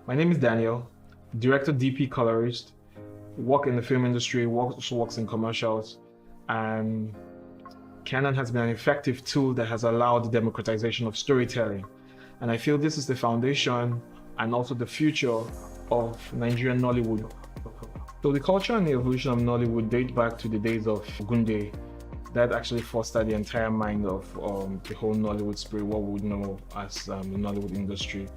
My name is Daniel, director, DP, colorist, work in the film industry, also works in commercials, and Canon has been an effective tool that has allowed the democratization of storytelling. And I feel this is the foundation and also the future of Nigerian Nollywood. So the culture and the evolution of Nollywood date back to the days of Gunde. That actually fostered the entire mind of the whole Nollywood spirit, what we would know as the Nollywood industry,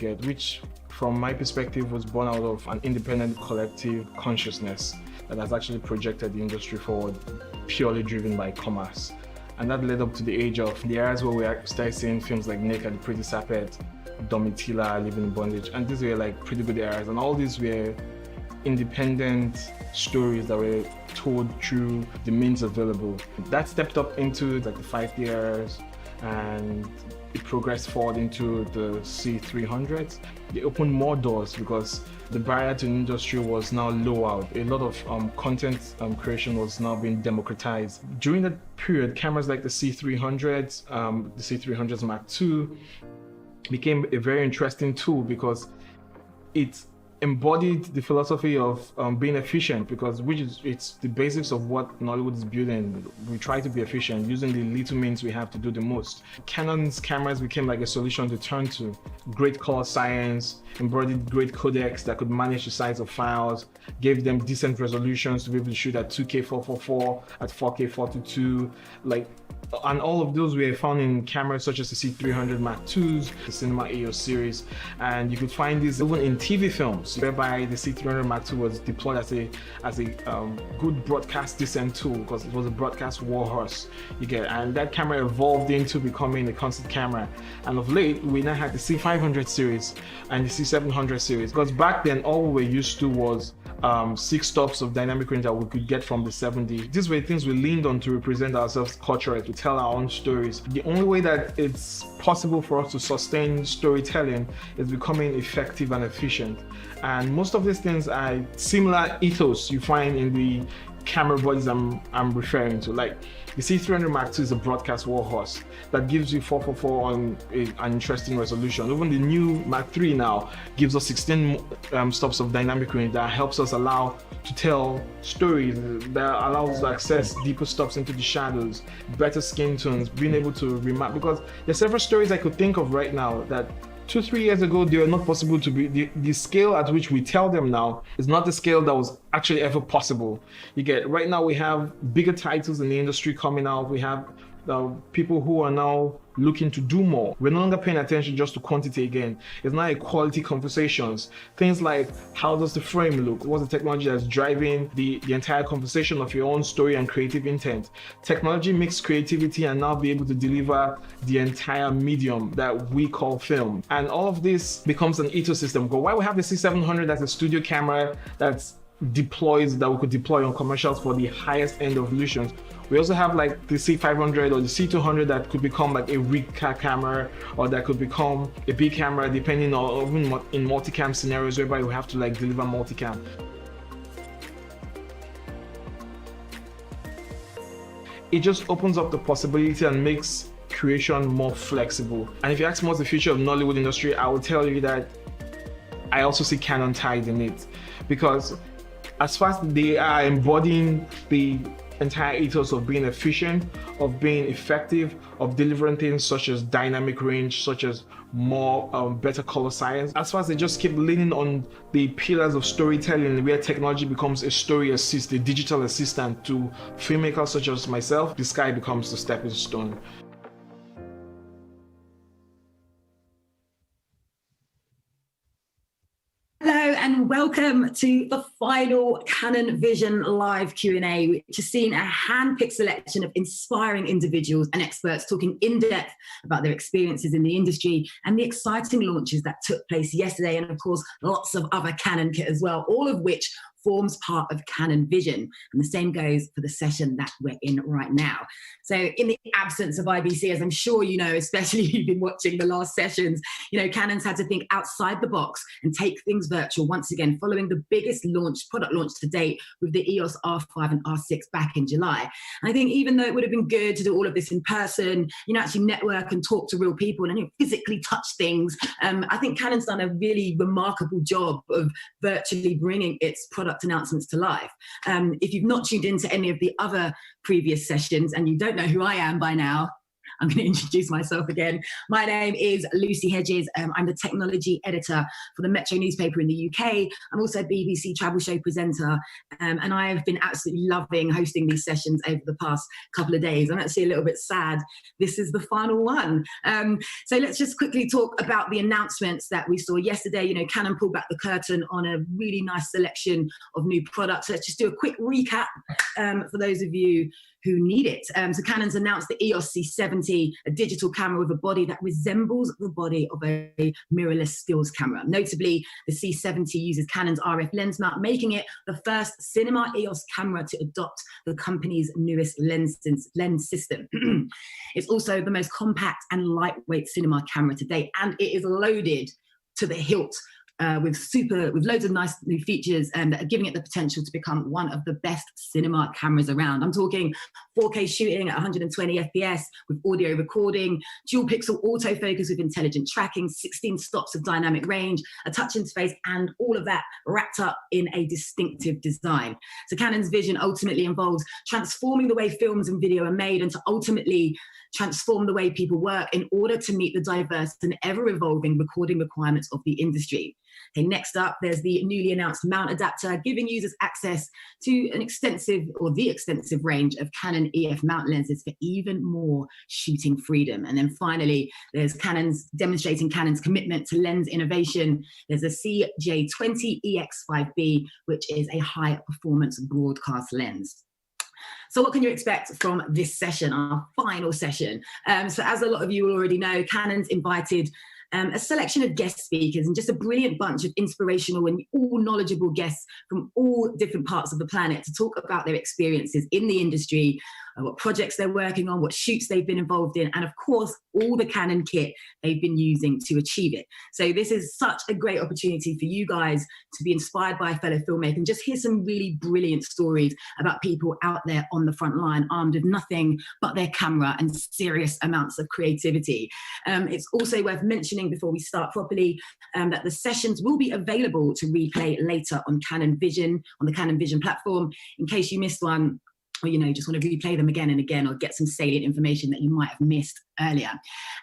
which from my perspective was born out of an independent collective consciousness that has actually projected the industry forward, purely driven by commerce. And that led up to the age of the eras where we started seeing films like Naked, Pretty Sapet, Domitila, Living in Bondage, and these were like pretty good eras, and all these were independent stories that were told through the means available. That stepped up into like the 5D eras, and it progressed forward into the C300s. They opened more doors because the barrier to the industry was now lowered. A lot of content creation was now being democratized. During that period, cameras like the C300s, the C300s Mark II, became a very interesting tool because it embodied the philosophy of being efficient, because it's the basics of what Nollywood is building. We try to be efficient using the little means we have to do the most. Canon's cameras became like a solution to turn to. Great color science, embodied great codecs that could manage the size of files, gave them decent resolutions to be able to shoot at 2K 444, at 4K 422, and all of those were found in cameras such as the C300 Mark IIs, the Cinema EOS series, and you could find these even in TV films, whereby the C300 Mark II was deployed as a good broadcast descent tool because it was a broadcast warhorse. And that camera evolved into becoming a concert camera. And of late, we now had the C500 series and the C700 series, because back then all we were used to was 6 stops of dynamic range that we could get from the 70. These were things we leaned on to represent ourselves culturally, to tell our own stories. The only way that it's possible for us to sustain storytelling is becoming effective and efficient. And most of these things are similar ethos you find in the camera bodies I'm referring to. Like the C300 Mark II is a broadcast warhorse that gives you 444 on an interesting resolution. Even the new Mark III now gives us 16 stops of dynamic range that helps us allow to tell stories, that allows us to access deeper stops into the shadows, better skin tones, being able to remark, because there's several stories I could think of right now that 2-3 years ago, they were not possible to be. The scale at which we tell them now is not the scale that was actually ever possible. Right now we have bigger titles in the industry coming out. We have people who are now looking to do more. We're no longer paying attention just to quantity again. It's now a quality conversations. Things like, how does the frame look? What's the technology that's driving the entire conversation of your own story and creative intent? Technology makes creativity and now be able to deliver the entire medium that we call film. And all of this becomes an ecosystem. But why we have the C700 as a studio camera that we could deploy on commercials for the highest end of resolutions. We also have like the C500 or the C200 that could become like a rig camera, or that could become a big camera, depending on even in multicam scenarios whereby we have to like deliver multicam. It just opens up the possibility and makes creation more flexible. And if you ask me what's the future of Nollywood industry, I will tell you that I also see Canon tied in it, because as far as they are embodying the entire ethos of being efficient, of being effective, of delivering things such as dynamic range, such as more better color science, as far as they just keep leaning on the pillars of storytelling, where technology becomes a story assist, a digital assistant to filmmakers such as myself, the sky becomes the stepping stone. Hello and welcome to the final Canon Vision Live Q&A, which has seen a hand-picked selection of inspiring individuals and experts talking in depth about their experiences in the industry and the exciting launches that took place yesterday, and of course lots of other Canon kit as well, all of which forms part of Canon Vision. And the same goes for the session that we're in right now. So in the absence of IBC, as I'm sure you know, especially if you've been watching the last sessions, Canon's had to think outside the box and take things virtual once again, following the biggest product launch to date with the EOS R5 and R6 back in July. And I think even though it would have been good to do all of this in person, actually network and talk to real people and physically touch things, I think Canon's done a really remarkable job of virtually bringing its product announcements to life. If you've not tuned into any of the other previous sessions and you don't know who I am by now, I'm going to introduce myself again. My name is Lucy Hedges. I'm the technology editor for the Metro newspaper in the UK. I'm also a BBC travel show presenter, and I have been absolutely loving hosting these sessions over the past couple of days. I'm actually a little bit sad this is the final one. So let's just quickly talk about the announcements that we saw yesterday. Canon pulled back the curtain on a really nice selection of new products. Let's just do a quick recap for those of you who need it. So Canon's announced the EOS C70, a digital camera with a body that resembles the body of a mirrorless stills camera. Notably, the C70 uses Canon's RF lens mount, making it the first cinema EOS camera to adopt the company's newest lens system. It's also the most compact and lightweight cinema camera to date, and it is loaded to the hilt with loads of nice new features that are giving it the potential to become one of the best cinema cameras around. I'm talking 4K shooting at 120 FPS with audio recording, dual pixel autofocus with intelligent tracking, 16 stops of dynamic range, a touch interface, and all of that wrapped up in a distinctive design. So Canon's vision ultimately involves transforming the way films and video are made and to ultimately transform the way people work in order to meet the diverse and ever-evolving recording requirements of the industry. Okay, next up, there's the newly announced mount adapter, giving users access to the extensive range of Canon EF mount lenses for even more shooting freedom. And then finally, there's demonstrating Canon's commitment to lens innovation. There's a CJ20 EX5B, which is a high-performance broadcast lens. So what can you expect from this session, our final session? So as a lot of you already know, Canon's invited a selection of guest speakers and just a brilliant bunch of inspirational and all knowledgeable guests from all different parts of the planet to talk about their experiences in the industry, what projects they're working on, what shoots they've been involved in, and of course, all the Canon kit they've been using to achieve it. So this is such a great opportunity for you guys to be inspired by a fellow filmmaker and just hear some really brilliant stories about people out there on the front line, armed with nothing but their camera and serious amounts of creativity. It's also worth mentioning before we start properly that the sessions will be available to replay later on Canon Vision, on the Canon Vision platform, in case you missed one, or just want to replay them again and again, or get some salient information that you might have missed earlier.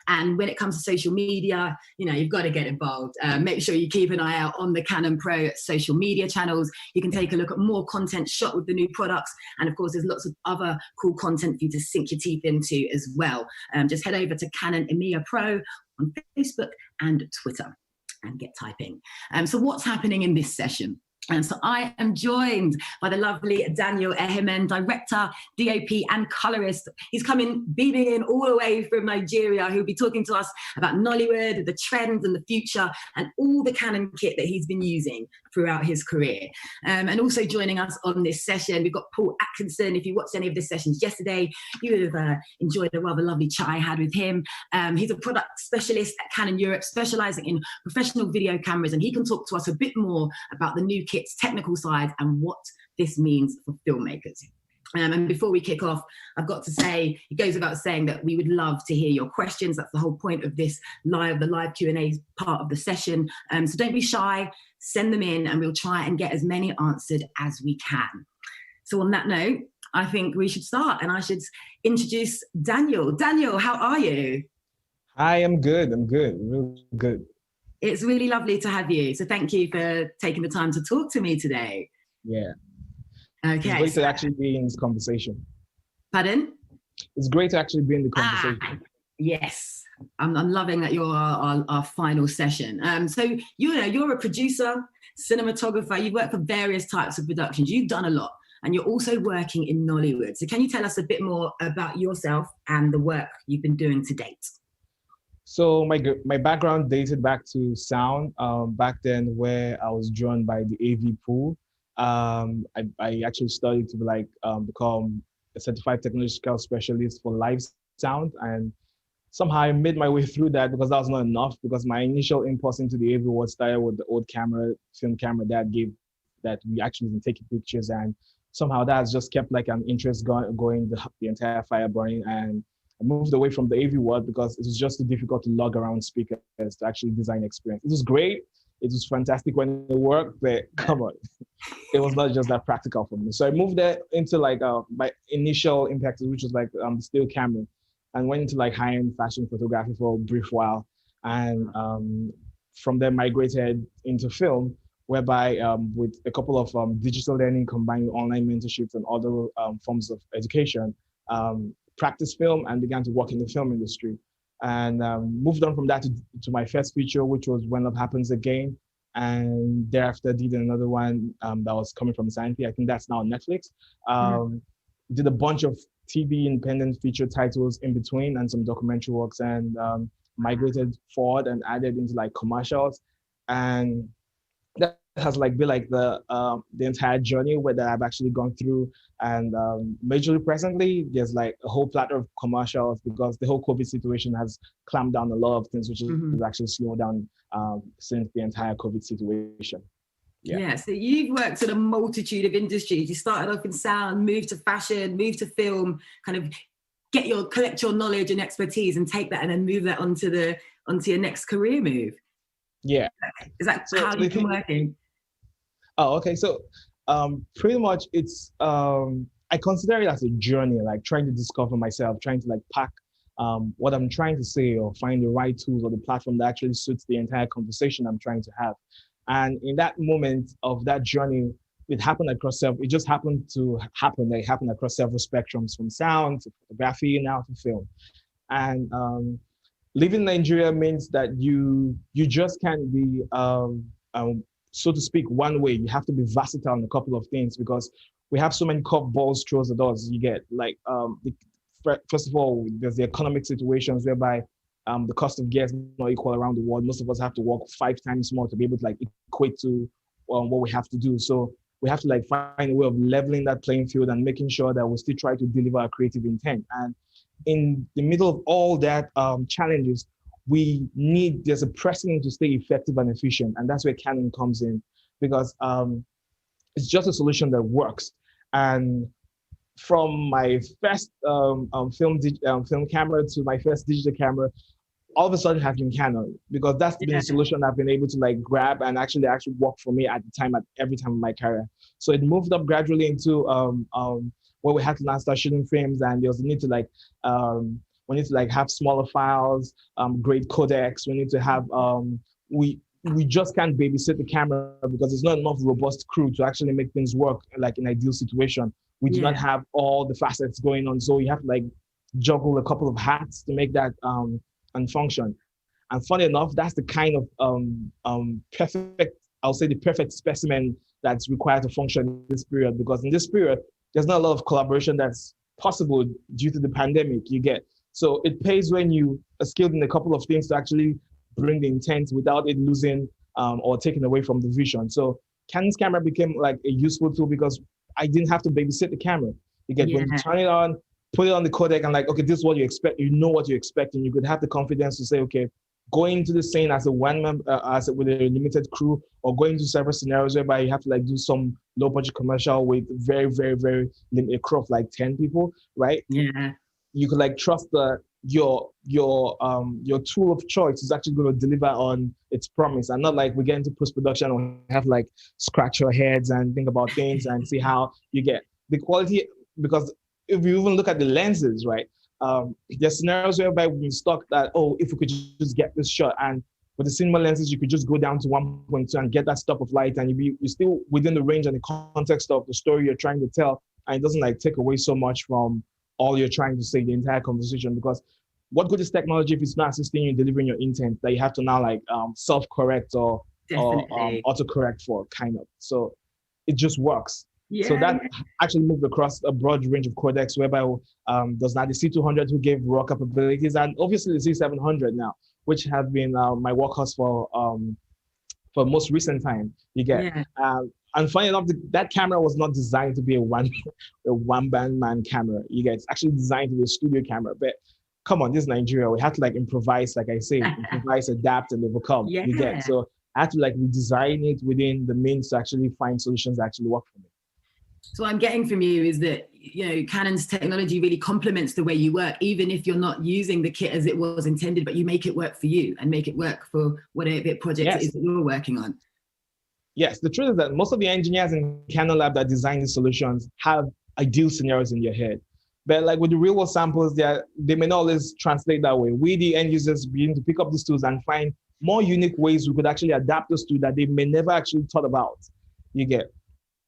And when it comes to social media, you've got to get involved. Make sure you keep an eye out on the Canon Pro social media channels. You can take a look at more content shot with the new products. And of course, there's lots of other cool content for you to sink your teeth into as well. Just head over to Canon EMEA Pro on Facebook and Twitter and get typing. So what's happening in this session? And so I am joined by the lovely Daniel Ehimen, director, DOP, and colorist. He's coming, beaming in all the way from Nigeria, who'll be talking to us about Nollywood, the trends and the future, and all the Canon kit that he's been using throughout his career. And also joining us on this session, we've got Paul Atkinson. If you watched any of the sessions yesterday, you would have enjoyed a rather lovely chat I had with him. He's a product specialist at Canon Europe, specializing in professional video cameras, and he can talk to us a bit more about the new kit's technical side and what this means for filmmakers. And before we kick off, I've got to say, it goes without saying that we would love to hear your questions. That's the whole point of this the live Q&A part of the session. So don't be shy, send them in, and we'll try and get as many answered as we can. So on that note, I think we should start, and I should introduce Daniel. Daniel, how are you? Hi, I'm good. Really good. It's really lovely to have you. So thank you for taking the time to talk to me today. Yeah. Okay. It's great to actually be in this conversation. Pardon? It's great to actually be in the conversation. Yes. I'm loving that you're our final session. So you're a producer, cinematographer. You've worked for various types of productions. You've done a lot, and you're also working in Nollywood. So can you tell us a bit more about yourself and the work you've been doing to date? So my background dated back to sound, back then where I was drawn by the AV pool. I actually studied to be like become a certified technological specialist for live sound, and somehow I made my way through that because that was not enough. Because my initial impulse into the AV world started with the old camera, film camera that we actually been taking pictures, and somehow that has just kept like an interest going the entire fire burning. And I moved away from the AV world because it was just too difficult to lug around speakers to actually design experience. It was great. It was fantastic when it worked, but come on, it was not just that practical for me. So I moved there into like my initial impact, which was like still camera, and went into like high-end fashion photography for a brief while, and from there migrated into film, whereby with a couple of digital learning combined with online mentorships and other forms of education, practiced film and began to work in the film industry. And moved on from that to my first feature, which was When Love Happens Again. And thereafter did another one that was coming from Science. I think that's now on Netflix. Did a bunch of TV independent feature titles in between and some documentary works, and migrated forward and added into like commercials. And that has like been like the entire journey that I've actually gone through. And majorly presently, there's like a whole platter of commercials because the whole COVID situation has clamped down a lot of things, which is actually slowed down since the entire COVID situation. Yeah, so you've worked in a multitude of industries. You started off in sound, moved to fashion, moved to film, kind of collect your knowledge and expertise and take that and then move that onto your next career move. Yeah. Is that how you've been working? Oh, okay. So pretty much it's I consider it as a journey, like trying to discover myself, trying to like pack what I'm trying to say or find the right tools or the platform that actually suits the entire conversation I'm trying to have. And in that moment of that journey, it happened across it just happened to happen. They happened across several spectrums, from sound to photography now to film. And living in Nigeria means that you just can't be so to speak one way. You have to be versatile in a couple of things because we have so many curveballs thrown at us. You get like first of all, there's the economic situations whereby the cost of gas is not equal around the world. Most of us have to work 5 times more to be able to like equate to what we have to do. So we have to like find a way of leveling that playing field and making sure that we still try to deliver our creative intent. And in the middle of all that challenges, there's a pressing need to stay effective and efficient. And that's where Canon comes in, because it's just a solution that works. And from my first film camera to my first digital camera, all of a sudden has been Canon, because that's been a solution I've been able to like grab and actually work for me at every time of my career. So it moved up gradually into where we had to now start shooting films, and there was a need to like we need to like have smaller files, great codecs. We need to have we just can't babysit the camera because there's not enough robust crew to actually make things work like in ideal situation. We do not have all the facets going on, so you have to like juggle a couple of hats to make that and function. And funny enough, that's the kind of perfect, I'll say the perfect specimen that's required to function in this period, because in this period, there's not a lot of collaboration that's possible due to the pandemic you get. So it pays when you are skilled in a couple of things to actually bring the intent without it losing or taking away from the vision. So Canon's camera became like a useful tool because I didn't have to babysit the camera. You get when you turn it on, put it on the codec and like, okay, this is what you expect. You know what you expect, and you could have the confidence to say, okay, going into the scene as a one-man, with a limited crew, or going into several scenarios whereby you have to like do some low-budget commercial with very, very, very limited crew of like 10 people, right? Yeah. You could like trust your tool of choice is actually going to deliver on its promise, and not like we get into post-production and have like scratch your heads and think about things and see how you get the quality. Because if you even look at the lenses, right? There's scenarios whereby we're stuck that, if we could just get this shot, and with the cinema lenses, you could just go down to 1.2 and get that stop of light, and you're still within the range and the context of the story you're trying to tell, and it doesn't like take away so much from all you're trying to say, the entire conversation. Because what good is technology if it's not assisting you in delivering your intent that you have to now like self-correct or autocorrect for, kind of. So it just works. Yeah. So that actually moved across a broad range of codecs, whereby there's now the C200 who gave raw capabilities, and obviously the C700 now, which have been my workhorse for most recent time. You get And funny enough, that camera was not designed to be a one-man camera. It's actually designed to be a studio camera. But come on, this is Nigeria. We had to like improvise, like I say, improvise, adapt, and overcome. Yeah. So I had to like redesign it within the means to actually find solutions that actually work for me. So what I'm getting from you is that, Canon's technology really complements the way you work, even if you're not using the kit as it was intended, but you make it work for you and make it work for whatever project it is that you're working on. Yes, the truth is that most of the engineers in Canon Lab that design these solutions have ideal scenarios in their head. But like with the real world samples, they may not always translate that way. We, the end users, begin to pick up these tools and find more unique ways we could actually adapt those to that they may never actually thought about.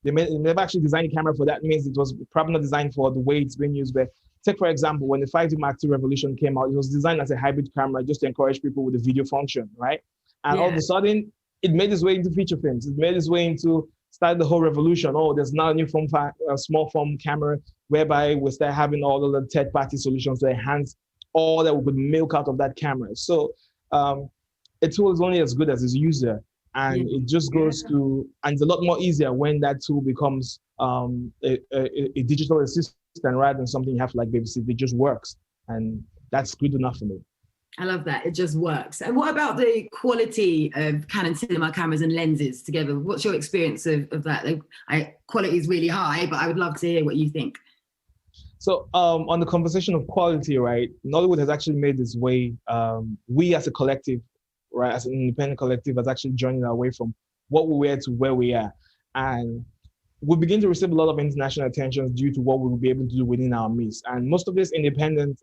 They may never actually designed a camera for that. It means it was probably not designed for the way it's being used. But take, for example, when the 5D Mark II revolution came out, it was designed as a hybrid camera just to encourage people with the video function, right? And all of a sudden, it made its way into feature films. It made its way into start the whole revolution. Oh, there's now a new small form camera whereby we start having all of the third-party solutions to enhance all that we could milk out of that camera. So a tool is only as good as its user. And it just goes to, and it's a lot more easier when that tool becomes a digital assistant rather than something you have to like babysit. It just works. And that's good enough for me. I love that. It just works. And what about the quality of Canon Cinema cameras and lenses together? What's your experience of that? Quality is really high, but I would love to hear what you think. So on the conversation of quality, right, Nollywood has actually made this way. We as a collective, right, as an independent collective, has actually journeyed our way from what we were to where we are. And we begin to receive a lot of international attention due to what we will be able to do within our means. And most of these independent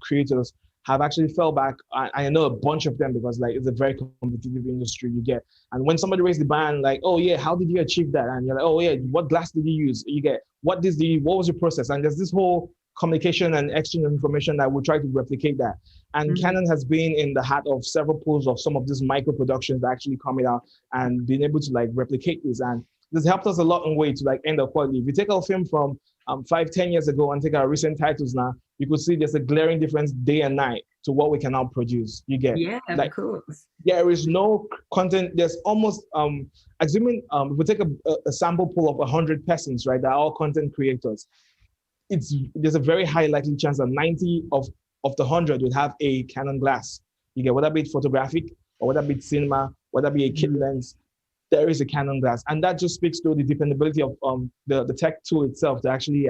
creators have actually fell back. I know a bunch of them because like it's a very competitive industry you get. And when somebody raised the bar and like, oh yeah, how did you achieve that? And you're like, oh yeah, what glass did you use? You get, what was your process? And there's this whole communication and exchange of information that will try to replicate that. And Canon has been in the heart of several pools of some of these micro productions that actually coming out and being able to like replicate this. And this helped us a lot in way to like end up quality. If you take our film from 5-10 years ago and take our recent titles now, you could see there's a glaring difference day and night to what we can now produce. You get, of course. There is no content. There's almost assuming if we take a sample pool of 100 persons, right? They're all content creators. There's a very high likely chance that 90 of the 100 would have a Canon glass. You get, whether be it photographic or whether be it cinema, whether be a kit lens, there is a Canon glass, and that just speaks to the dependability of the tech tool itself to actually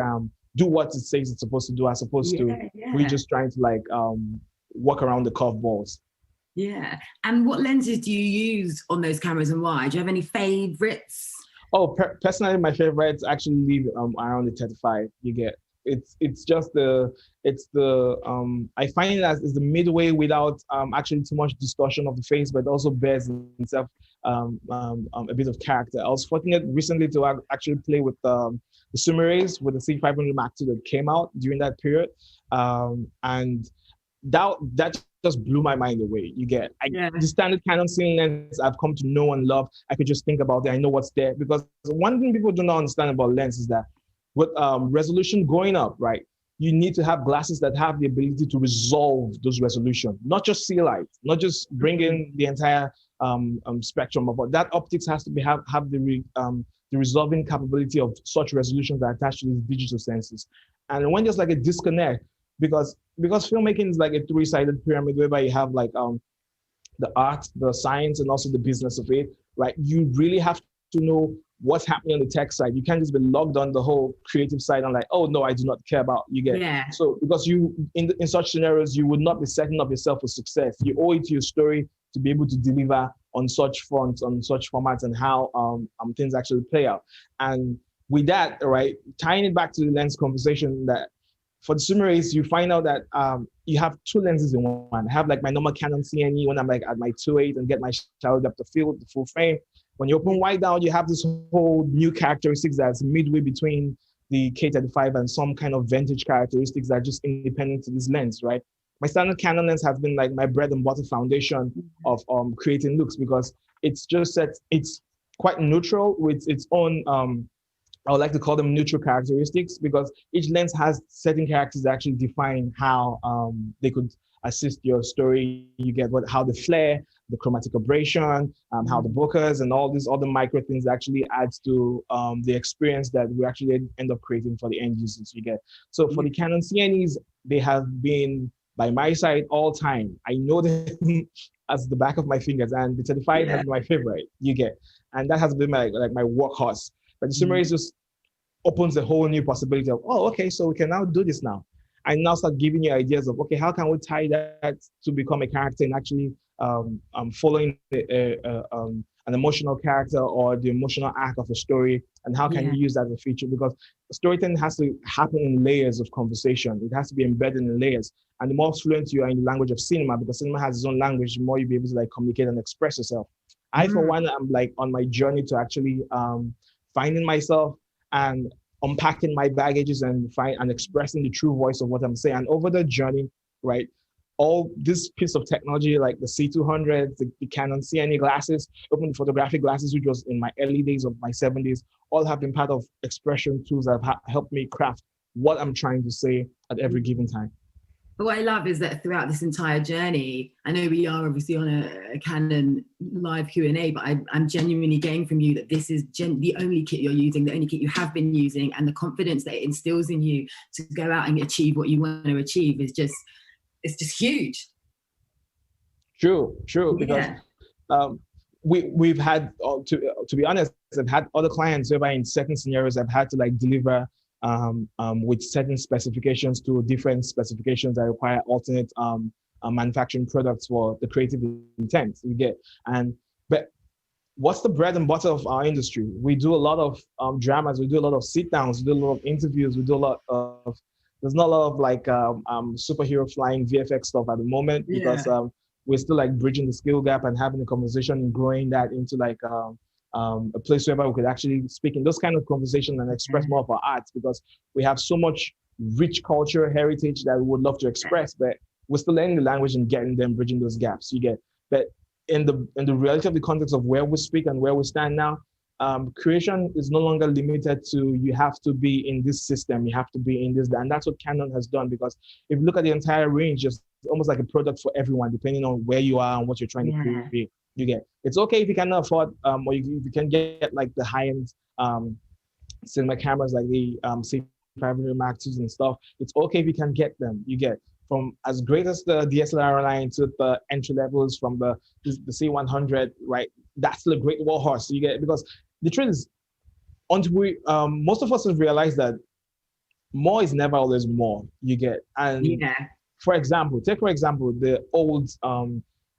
do what it says it's supposed to do, as opposed to we just trying to like walk around the curveballs. Yeah. And what lenses do you use on those cameras and why? Do you have any favorites? Oh, personally, my favorites actually leave around the 35. You get, it's just I find it as is the midway without actually too much distortion of the face, but also bears itself a bit of character. I was fortunate recently to actually play with the Summerays with the C500 Mark II that came out during that period, and that just blew my mind away. You get, the standard Canon Cinema lens I've come to know and love. I could just think about it. I know what's there, because one thing people do not understand about lens is that with resolution going up, right, you need to have glasses that have the ability to resolve those resolution, not just see light, not just bring in the entire spectrum of that optics has to be have the resolving capability of such resolutions that are attached to these digital senses. And when there's like a disconnect, because filmmaking is like a three-sided pyramid whereby you have like the art, the science, and also the business of it, right? You really have to know what's happening on the tech side. You can't just be logged on the whole creative side and like, oh no, I do not care about, you get. So because you in such scenarios, you would not be setting up yourself for success. You owe it to your story to be able to deliver on such fronts, on such formats, and how things actually play out. And with that, right, tying it back to the lens conversation, that for the Summerays, you find out that you have two lenses in one. I have like my normal Canon CNE when I'm like at my 2.8 and get my shallow depth of field, the full frame. When you open wide down, you have this whole new characteristics that's midway between the K35 and some kind of vintage characteristics that are just independent to this lens, right? My standard Canon lens has been like my bread and butter foundation of creating looks, because it's just that it's quite neutral with its own, I would like to call them neutral characteristics, because each lens has certain characters that actually define how they could assist your story. You get how the flare, the chromatic aberration, how the bokehs and all these other micro things actually adds to the experience that we actually end up creating for the end users you get. So for the Canon CNEs, they have been by my side all time. I know them as the back of my fingers, and the 35 has been my favorite you get. And that has been my workhorse. But the Cinema EOS just opens a whole new possibility of, oh, okay, so we can now do this now. And now start giving you ideas of, okay, how can we tie that to become a character and actually following an emotional character or the emotional arc of a story, and how can you use that as a feature? Because storytelling has to happen in layers of conversation. It has to be embedded in layers. And the more fluent you are in the language of cinema, because cinema has its own language, the more you'll be able to like communicate and express yourself. I, for one, I'm like on my journey to actually finding myself and unpacking my baggages and expressing the true voice of what I'm saying. And over the journey, right, all this piece of technology like the C200, the Canon CNE glasses, open photographic glasses, which was in my early days of my 70s, all have been part of expression tools that have helped me craft what I'm trying to say at every given time. But what I love is that throughout this entire journey, I know we are obviously on a Canon live Q&A, but I'm genuinely getting from you that this is the only kit you're using, the only kit you have been using, and the confidence that it instills in you to go out and achieve what you want to achieve is just, it's just huge. True, because we've had, to be honest, I've had other clients whereby in certain scenarios I've had to like deliver with certain specifications to different specifications that require alternate manufacturing products for the creative intent you get. But what's the bread and butter of our industry? We do a lot of dramas, we do a lot of sit downs, we do a lot of interviews, we do a lot of, there's not a lot of like superhero flying VFX stuff at the moment because we're still like bridging the skill gap and having a conversation and growing that into like a place where we could actually speak in those kind of conversations and express more of our art, because we have so much rich culture heritage that we would love to express, but we're still learning the language and getting them, bridging those gaps you get. But in the reality of the context of where we speak and where we stand now, creation is no longer limited to you have to be in this system, you have to be in this, and that's what Canon has done. Because if you look at the entire range, it's almost like a product for everyone, depending on where you are and what you're trying to create. You get, it's okay if you cannot afford, or if you can get like the high-end cinema cameras like the C500 Mark IIs and stuff. It's okay if you can get them. You get from as great as the DSLR line to the entry levels, from the C100, right? That's still a great warhorse. You get, because the truth is, until we most of us have realized that more is never always more. You get, and for example, the old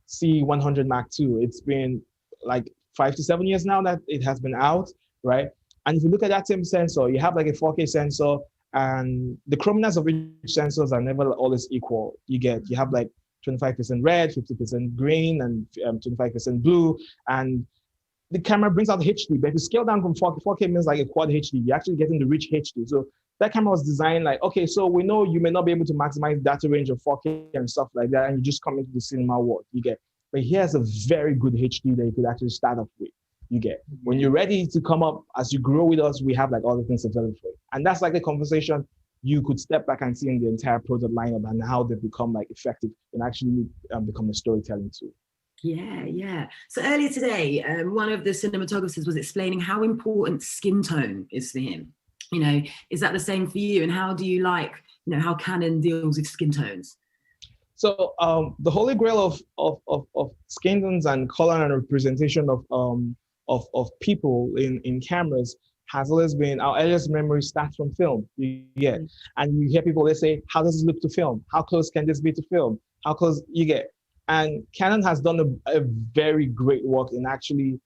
C100 Mark II. It's been like 5 to 7 years now that it has been out, right? And if you look at that same sensor, you have like a 4K sensor, and the chrominess of each sensors are never always equal. You have like 25% red, 50% green, and 25% blue, and the camera brings out HD. But if you scale down from 4K means like a quad HD, you're actually getting the rich HD. So that camera was designed like, okay, so we know you may not be able to maximize data range of 4K and stuff like that, and you just come into the cinema world, you get. But here's a very good HD that you could actually start off with, you get. When you're ready to come up, as you grow with us, we have like all the things available for you. And that's like a conversation you could step back and see in the entire product lineup and how they become like effective and actually become a storytelling tool. Yeah. So earlier today, one of the cinematographers was explaining how important skin tone is for him. You know, is that the same for you? And how do you like, how Canon deals with skin tones? So the holy grail of skin tones and color and representation of people in cameras has always been, our earliest memory starts from film. And you hear people, they say, how does this look to film? How close can this be to film? How close you get? And Canon has done a very great work in actually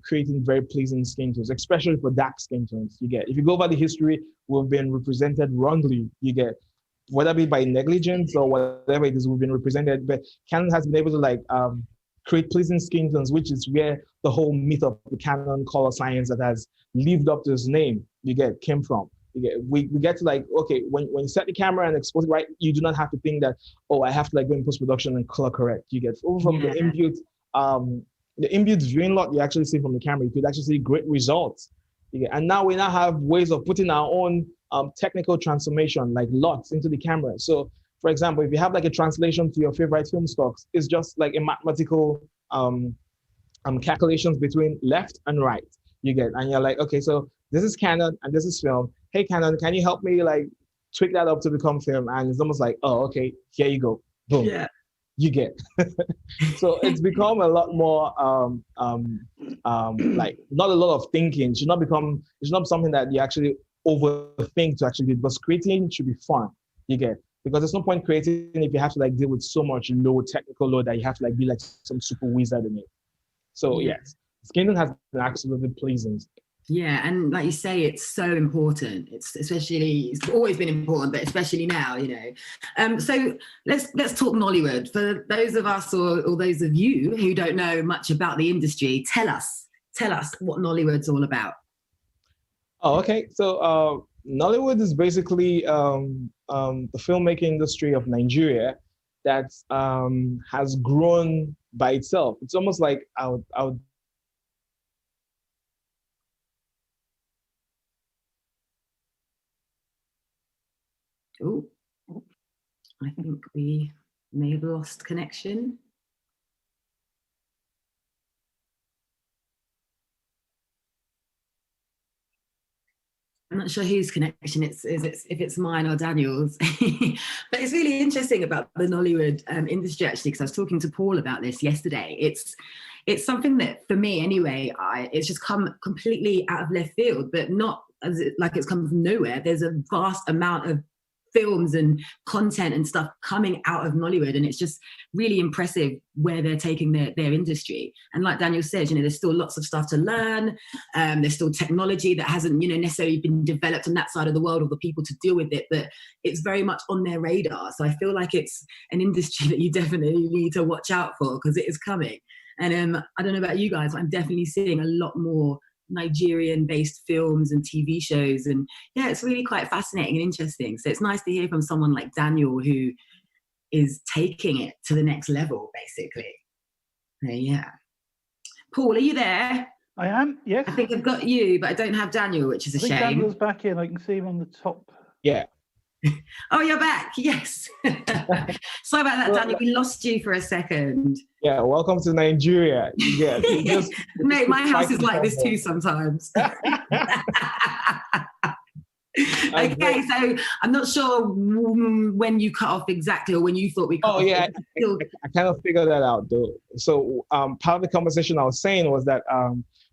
creating very pleasing skin tones, especially for dark skin tones. You get, if you go by the history, we've been represented wrongly. You get, whether it be by negligence or whatever it is, we've been represented. But Canon has been able to like create pleasing skin tones, which is where the whole myth of the Canon color science that has lived up to its name, came from. We get to like, okay, when you set the camera and expose it right, you do not have to think that, oh, I have to like go in post-production and color correct. You get, over from the inbuilt viewing lot you actually see from the camera, you could actually see great results. And now we have ways of putting our own technical transformation, like LUTs, into the camera. So for example, if you have like a translation to your favorite film stocks, it's just like a mathematical calculations between left and right. You get, and you're like, okay, so this is Canon and this is film. Hey, Canon, can you help me like tweak that up to become film? And it's almost like, oh, okay, here you go, boom, Yeah. you get. So it's become a lot more like not a lot of thinking. It's not something that you actually overthink to actually do, but creating should be fun. You get, because there's no point creating if you have to like deal with so much technical load that you have to like be like some super wizard in it. So yes, scaling has been absolutely pleasing. Yeah, and like you say, it's so important. It's always been important, but especially now, you know. So let's talk Nollywood. For those of us or those of you who don't know much about the industry, tell us what Nollywood's all about. Oh, okay. So Nollywood is basically the filmmaking industry of Nigeria that has grown by itself. It's almost like I would Oh, I think we may have lost connection. I'm not sure whose connection if it's mine or Daniel's. But it's really interesting about the Nollywood industry, actually, because I was talking to Paul about this yesterday. It's something that, for me anyway, it's just come completely out of left field, but not like it's come from nowhere. There's a vast amount of films and content and stuff coming out of Nollywood, and it's just really impressive where they're taking their industry. And like Daniel says, you know, there's still lots of stuff to learn. There's still technology that hasn't, you know, necessarily been developed on that side of the world, or the people to deal with it, but it's very much on their radar. So I feel like it's an industry that you definitely need to watch out for, because it is coming. And I don't know about you guys, but I'm definitely seeing a lot more Nigerian-based films and TV shows, and yeah, it's really quite fascinating and interesting. So it's nice to hear from someone like Daniel who is taking it to the next level, basically. So, yeah. Paul, are you there? I am, yes. I think I've got you, but I don't have Daniel, which is a shame. Daniel's back in. I can see him on the top. Yeah. Oh, you're back. Yes. Sorry about that, Daniel. We lost you for a second. Yeah, welcome to Nigeria. Yeah, mate, my house is like this too sometimes. Okay, so I'm not sure when you cut off exactly, or when you thought we cut off. Oh yeah, I kind of figured that out though. So part of the conversation I was saying was that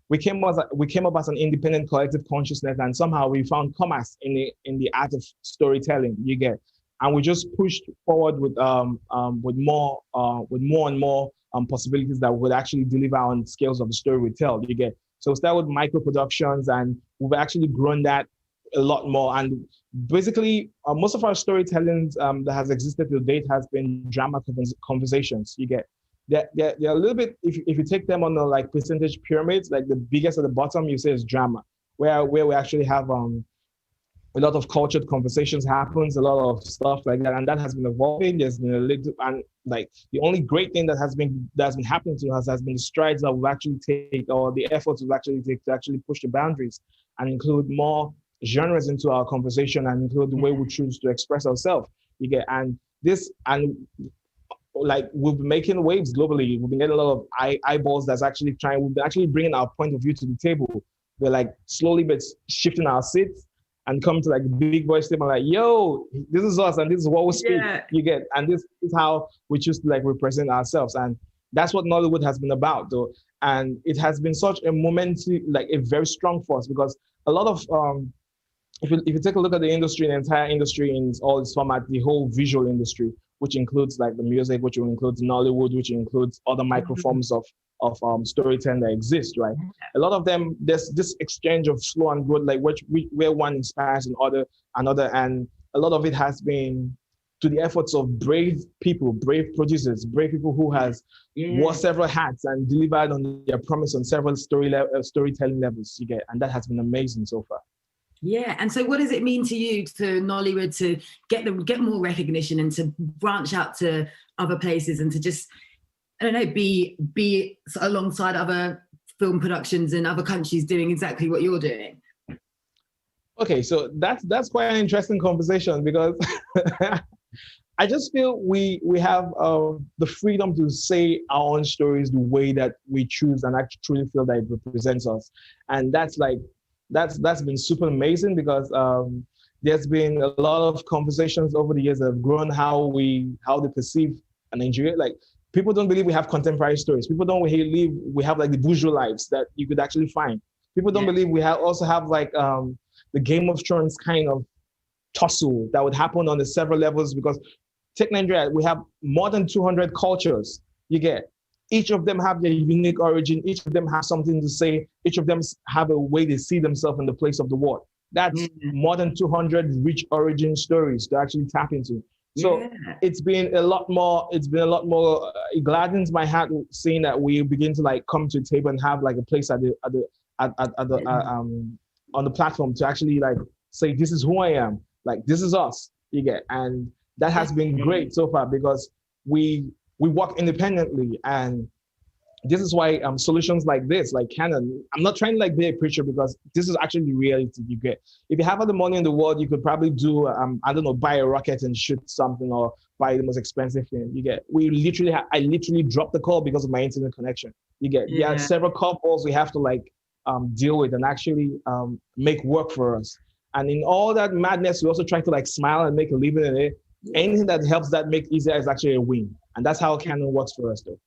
we came up as an independent collective consciousness, and somehow we found commerce in the art of storytelling. You get, and we just pushed forward with more and more possibilities that would actually deliver on scales of the story we tell. You get, so we started with micro productions, and we've actually grown that a lot more. And basically, most of our storytelling that has existed to date has been drama conversations. You get. They're a little bit, if you take them on the like percentage pyramids, like the biggest at the bottom, you say is drama, where we actually have a lot of cultured conversations happens, a lot of stuff like that, and that has been evolving. There's been a little, and like the only great thing that's been happening to us has been the strides that we've actually taken, or the efforts we've actually taken to actually push the boundaries and include more genres into our conversation and include the way we choose to express ourselves. You get, and like we've been making waves globally. We've been getting a lot of eyeballs that's actually trying. We've been actually bringing our point of view to the table. We're like slowly but shifting our seats and come to like a big voice statement like, yo, this is us and this is what we speak. Yeah. You get, and this is how we choose to like represent ourselves. And that's what Nollywood has been about though. And it has been such a momentary, like a very strong force, because a lot of, if you take a look at the industry, the entire industry in all its format, the whole visual industry, which includes like the music, which includes Nollywood, which includes other microforms of storytelling that exist, right? A lot of them, there's this exchange of slow and growth, like where one inspires another, and a lot of it has been to the efforts of brave people, brave producers, brave people who has wore several hats and delivered on their promise on several storytelling levels. You get, and that has been amazing so far. Yeah, and so what does it mean to you, to Nollywood, to get more recognition and to branch out to other places and to just, I don't know, be alongside other film productions in other countries doing exactly what you're doing? Okay, so that's quite an interesting conversation, because I just feel we have the freedom to say our own stories the way that we choose, and I truly feel that it represents us. And that's been super amazing because there's been a lot of conversations over the years that have grown how they perceive Nigeria. Like, people don't believe we have contemporary stories. People don't believe we have like the bourgeois lives that you could actually find. People don't believe we also have like the Game of Thrones kind of tussle that would happen on the several levels, because take Nigeria, we have more than 200 cultures. You get, each of them have their unique origin. Each of them have something to say. Each of them have a way they see themselves in the place of the world. That's more than 200 rich origin stories to actually tap into. So it's been a lot more. It gladdens my heart seeing that we begin to like come to the table and have like a place on the platform to actually like say, this is who I am. Like, this is us. You get, and that has been great so far because we work independently, and this is why solutions like this, like Canon, I'm not trying to like be a preacher, because this is actually the reality you get. If you have all the money in the world, you could probably do, I don't know, buy a rocket and shoot something, or buy the most expensive thing. You get, I literally dropped the call because of my internet connection. You get, there are several couples we have to like deal with and actually make work for us. And in all that madness, we also try to like smile and make a living in it. Anything that helps that make easier is actually a win. And that's how Canon works for us though.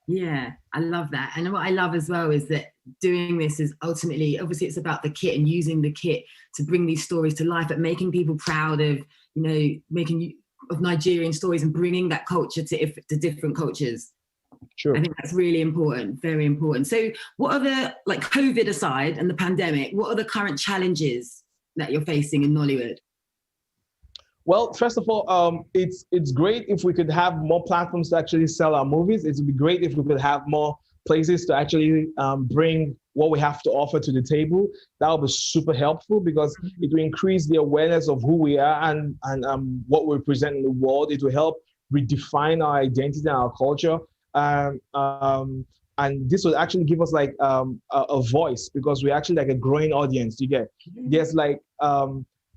Yeah, I love that. And what I love as well is that doing this is ultimately, obviously it's about the kit and using the kit to bring these stories to life, but making people proud of, of Nigerian stories and bringing that culture to different cultures. Sure. I think that's really important, very important. So what are the, like COVID aside and the pandemic, what are the current challenges that you're facing in Nollywood? Well, first of all, it's great if we could have more platforms to actually sell our movies. It would be great if we could have more places to actually bring what we have to offer to the table. That would be super helpful because it will increase the awareness of who we are and what we present in the world. It will help redefine our identity and our culture. And this will actually give us like a voice because we're actually like a growing audience. You get,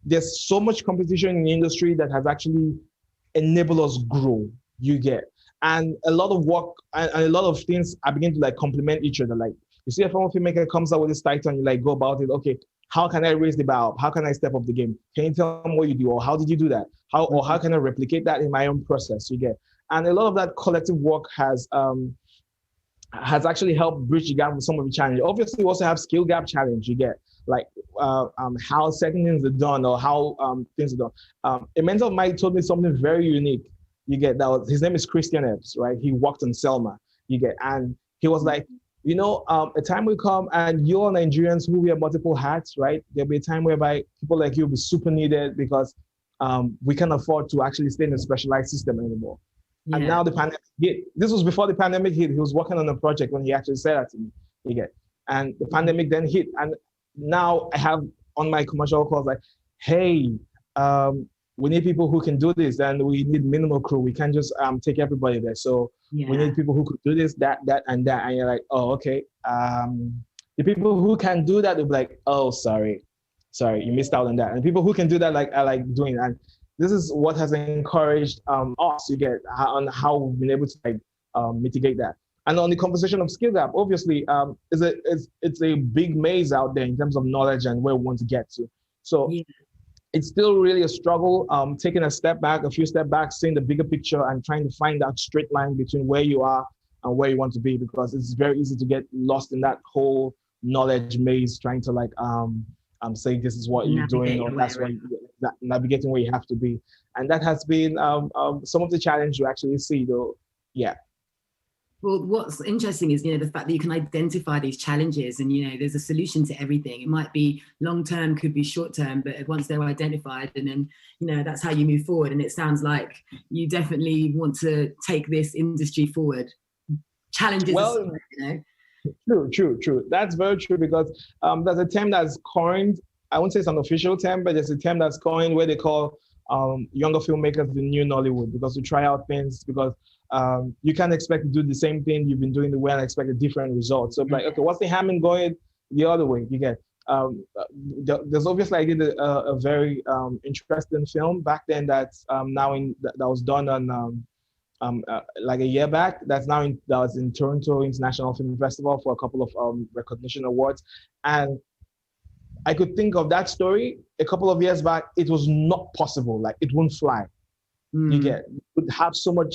there's so much competition in the industry that has actually enabled us grow, you get. And a lot of work and a lot of things are beginning to like complement each other. Like you see a filmmaker comes out with this title and you like go about it. Okay, how can I raise the bar? How can I step up the game? Can you tell them what you do? Or how did you do that? How can I replicate that in my own process? You get. And a lot of that collective work has actually helped bridge the gap with some of the challenges. Obviously, we also have skill gap challenge, you get. Like how certain things are done or how things are done. A mentor of mine told me something very unique. You get that his name is Christian Epps, right? He worked on Selma. You get, and he was like, a time will come and you're Nigerians who wear multiple hats, right? There'll be a time whereby people like you will be super needed because we can't afford to actually stay in a specialized system anymore. Yeah. And now the pandemic hit. This was before the pandemic hit. He was working on a project when he actually said that to me. You get, and the pandemic then hit, and now I have on my commercial calls like, hey, we need people who can do this, and we need minimal crew. We can't just take everybody there. So we need people who could do this, that, and that. And you're like, oh, okay. The people who can do that, they'll be like, oh, sorry, you missed out on that. And people who can do that are like doing it. And this is what has encouraged us to get on how we've been able to like mitigate that. And on the conversation of skill gap, obviously, it's a big maze out there in terms of knowledge and where we want to get to. So it's still really a struggle, taking a few steps back, seeing the bigger picture and trying to find that straight line between where you are and where you want to be, because it's very easy to get lost in that whole knowledge maze, trying to like say this is what you're doing or that's why navigating where you have to be. And that has been some of the challenge you actually see though. Yeah. Well, what's interesting is, the fact that you can identify these challenges and, there's a solution to everything. It might be long-term, could be short-term, but once they're identified and then, that's how you move forward. And it sounds like you definitely want to take this industry forward. Challenges, well, True. That's very true because there's a term that's coined. I won't say it's an official term, but there's a term that's coined where they call younger filmmakers the new Nollywood, because we try out things because you can't expect to do the same thing you've been doing the way and expect a different result. So like, okay, what's the Hammond going the other way? You get, there's obviously I did a very interesting film back then that's that was done on like a year back. That was in Toronto International Film Festival for a couple of recognition awards, and I could think of that story a couple of years back. It was not possible. Like it wouldn't fly. You would have so much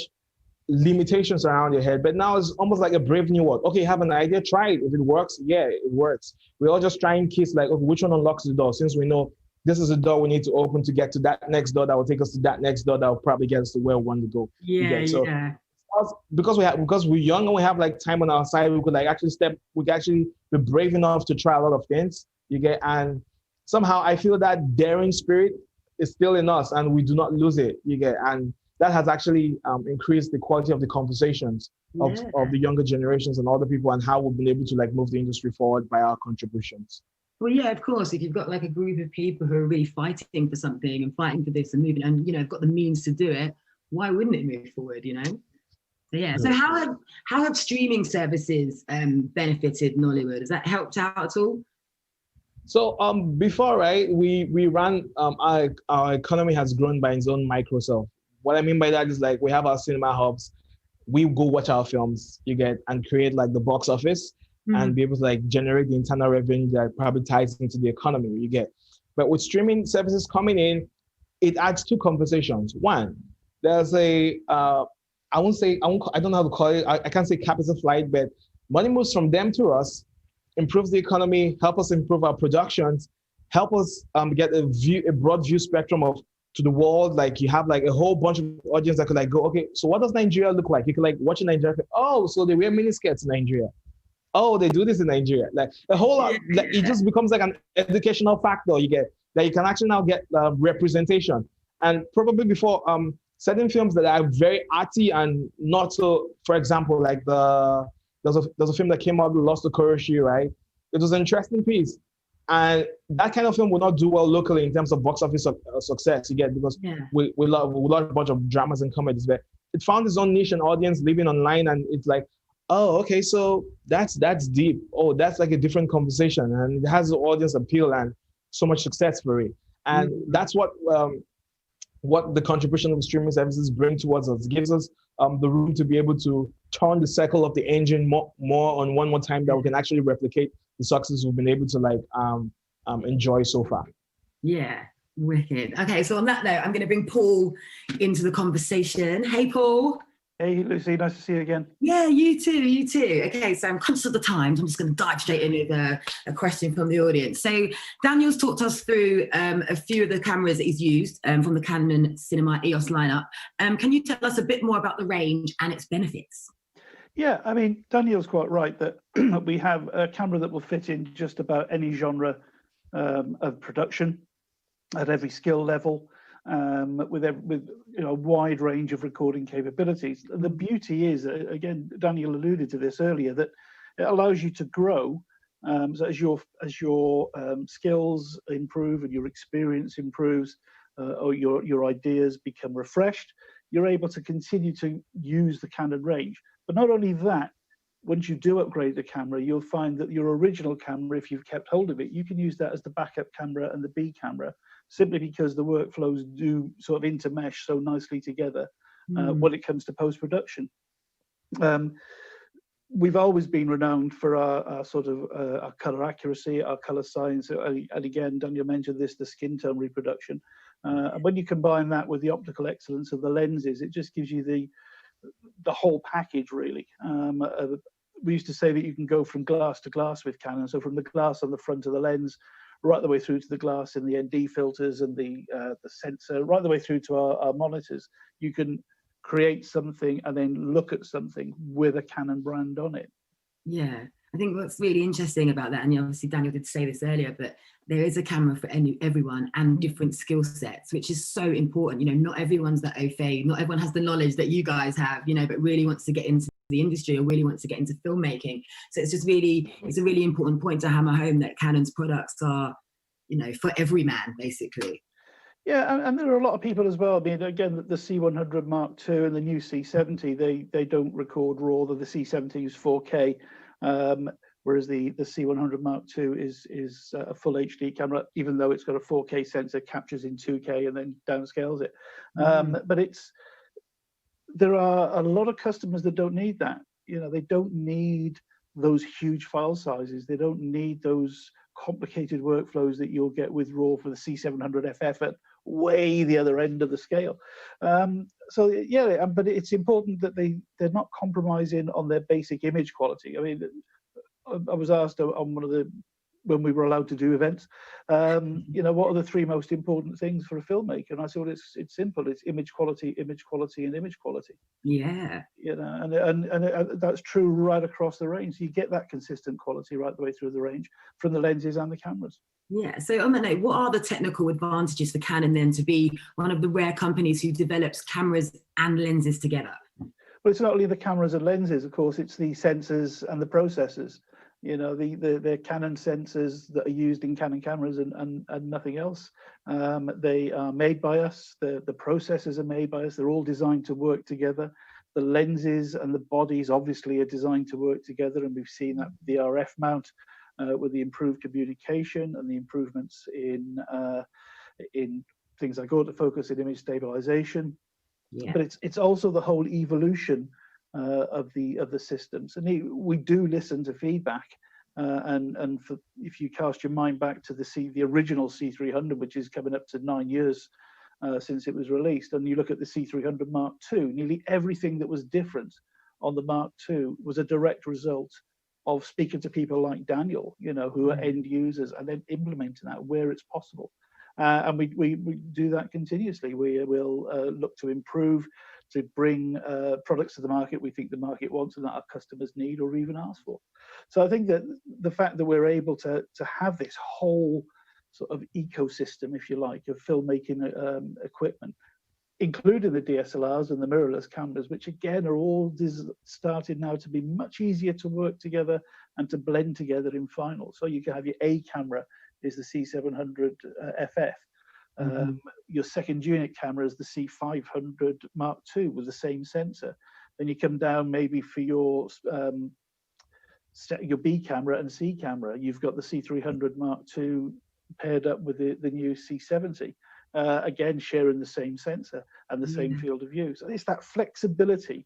limitations around your head, but now it's almost like a brave new world. Okay, you have an idea, try it. If it works, yeah, it works. We all just try and kiss like, okay, which one unlocks the door? Since we know this is a door we need to open to get to that next door that will take us to that next door that will probably get us to where we want to go. Yeah. Because we're young and we have like time on our side, we could like actually be brave enough to try a lot of things. And somehow I feel that daring spirit is still in us and we do not lose it. And that has actually increased the quality of the conversations of the younger generations and other people, and how we've been able to like move the industry forward by our contributions. Well, yeah, of course. If you've got like a group of people who are really fighting for something and fighting for this and moving, and have got the means to do it, why wouldn't it move forward? So how have streaming services benefited Nollywood? Has that helped out at all? So before, right, we ran our economy has grown by its own microself. What I mean by that is like we have our cinema hubs, we go watch our films, and create like the box office and be able to like generate the internal revenue that probably ties into the economy. But with streaming services coming in, it adds two conversations. One, there's I don't know how to call it. I can't say capital flight, but money moves from them to us, improves the economy, help us improve our productions, help us get a broad view spectrum to the world. Like you have like a whole bunch of audience that could like go, okay, so what does Nigeria look like? You could like watch in Nigeria. Oh, so they wear miniskirts in Nigeria. Oh, they do this in Nigeria. Like a whole lot. Like, it just becomes like an educational factor. That you can actually now get representation. And probably before certain films that are very arty and not so. For example, like there's a film that came out, Lost to Koroshi, right? It was an interesting piece. And that kind of film will not do well locally in terms of box office success, because we love a bunch of dramas and comedies, but it found its own niche and audience living online, and it's like, oh, okay, so that's deep. Oh, that's like a different conversation, and it has the audience appeal and so much success for it. And that's what the contribution of streaming services bring towards us. It gives us the room to be able to turn the circle of the engine more on one more time, that we can actually replicate the success we've been able to like enjoy so far. Yeah, wicked. Okay, so on that note, I'm going to bring Paul into the conversation. Hey, Paul. Hey, Lucy, nice to see you again. Yeah, you too. Okay, so I'm conscious of the time, so I'm just going to dive straight in with a question from the audience. So Daniel's talked us through a few of the cameras that he's used from the Canon Cinema EOS lineup. Can you tell us a bit more about the range and its benefits? Yeah, I mean, Daniel's quite right that we have a camera that will fit in just about any genre of production at every skill level, with a wide range of recording capabilities. The beauty is, again, Daniel alluded to this earlier, that it allows you to grow. So as your skills improve and your experience improves, or your ideas become refreshed, you're able to continue to use the Canon range. But not only that, once you do upgrade the camera, you'll find that your original camera, if you've kept hold of it, you can use that as the backup camera and the B camera, simply because the workflows do sort of intermesh so nicely together when it comes to post-production. We've always been renowned for our sort of our color accuracy, our color science, and again, Daniel mentioned this, the skin tone reproduction. And when you combine that with the optical excellence of the lenses, it just gives you the whole package, really. We used to say that you can go from glass to glass with Canon, so from the glass on the front of the lens right the way through to the glass in the ND filters and the sensor, right the way through to our monitors. You can create something and then look at something with a Canon brand on it. Yeah, I think what's really interesting about that, and obviously Daniel did say this earlier, but there is a camera for everyone and different skill sets, which is so important. Not everyone's that au fait, not everyone has the knowledge that you guys have, but really wants to get into the industry or really wants to get into filmmaking. So it's a really important point to hammer home that Canon's products are, for every man, basically. Yeah, and there are a lot of people as well. I mean, again, the C100 Mark II and the new C70, they don't record RAW. The C70 is 4K. whereas the C100 Mark II is a full HD camera, even though it's got a 4K sensor, captures in 2K and then downscales it. But there are a lot of customers that don't need that. They don't need those huge file sizes. They don't need those complicated workflows that you'll get with RAW for the C700FF at way the other end of the scale. But it's important that they're not compromising on their basic image quality. I mean, I was asked on when we were allowed to do events, what are the three most important things for a filmmaker? And I said, well, it's simple. It's image quality, image quality, and image quality. Yeah. And that's true right across the range. So you get that consistent quality right the way through the range from the lenses and the cameras. Yeah. So on that note, what are the technical advantages for Canon then to be one of the rare companies who develops cameras and lenses together? Well, it's not only the cameras and lenses, of course, it's the sensors and the processors. The Canon sensors that are used in Canon cameras and nothing else. They are made by us. The processors are made by us. They're all designed to work together. The lenses and the bodies obviously are designed to work together, and we've seen that with the RF mount with the improved communication and the improvements in things like autofocus and image stabilization. Yeah. But it's also the whole evolution of the systems, and we do listen to feedback. If you cast your mind back to the original C300, which is coming up to 9 years since it was released, and you look at the C300 Mark II, nearly everything that was different on the Mark II was a direct result of speaking to people like Daniel, who are end users, and then implementing that where it's possible. And we do that continuously. We will look to improve, to bring products to the market we think the market wants and that our customers need or even ask for. So I think that the fact that we're able to have this whole sort of ecosystem, if you like, of filmmaking equipment, including the DSLRs and the mirrorless cameras, which again are all started now to be much easier to work together and to blend together in final. So you can have your A camera is the C700 FF. Your second unit camera is the C500 Mark II with the same sensor. Then you come down maybe for your B camera and C camera. You've got the C300 Mark II paired up with the new C70. Again, sharing the same sensor and the same field of view. So it's that flexibility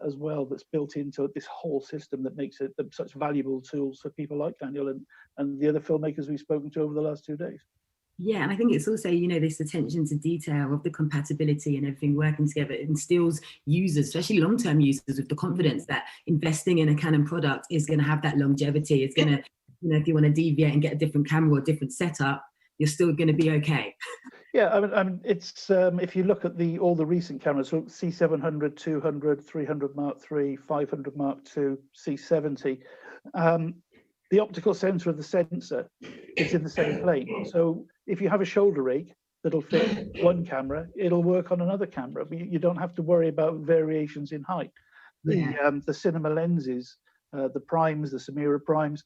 as well that's built into this whole system that makes it such valuable tools for people like Daniel and the other filmmakers we've spoken to over the last 2 days. Yeah, and I think it's also, this attention to detail of the compatibility and everything working together. It instills users, especially long-term users, with the confidence that investing in a Canon product is going to have that longevity. It's going to, if you want to deviate and get a different camera or a different setup, you're still going to be okay. Yeah, I mean, it's if you look at all the recent cameras, so C700, 200, 300 Mark III, 500 Mark II, C70, the optical sensor of the sensor is in the same plane. So if you have a shoulder rig that'll fit one camera, it'll work on another camera. You don't have to worry about variations in height. The cinema lenses, the primes, the Samira primes,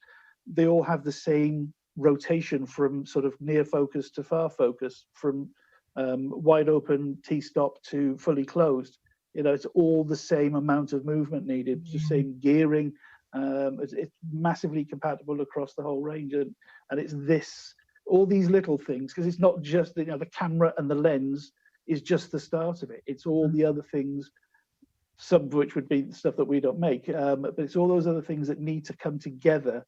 they all have the same rotation from sort of near focus to far focus, from wide open T-stop to fully closed. It's all the same amount of movement needed, the same gearing. It's massively compatible across the whole range, and it's all these little things, because it's not just the camera and the lens is just the start of it. It's all the other things, some of which would be stuff that we don't make, but it's all those other things that need to come together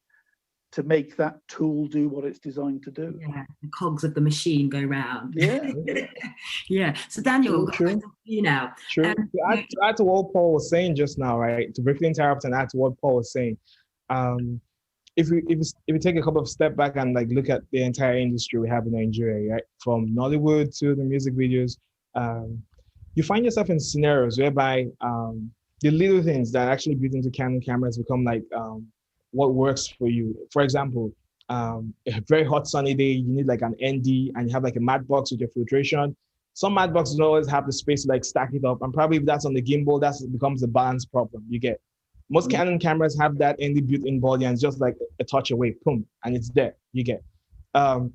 to make that tool do what it's designed to do. Yeah, the cogs of the machine go round. Yeah. Yeah. So Daniel, True. You now. True. To add to what Paul was saying just now, right? To briefly interrupt and add to what Paul was saying, if we take a couple of steps back and look at the entire industry we have in Nigeria, right? From Nollywood to the music videos, you find yourself in scenarios whereby the little things that actually built into Canon cameras become what works for you. For example, a very hot sunny day, you need an ND and you have a matte box with your filtration. Some matte boxes don't always have the space to stack it up, and probably if that's on the gimbal, that becomes a balance problem. You get most Canon cameras have that ND built-in body, and it's just a touch away, boom, and it's there. You get. And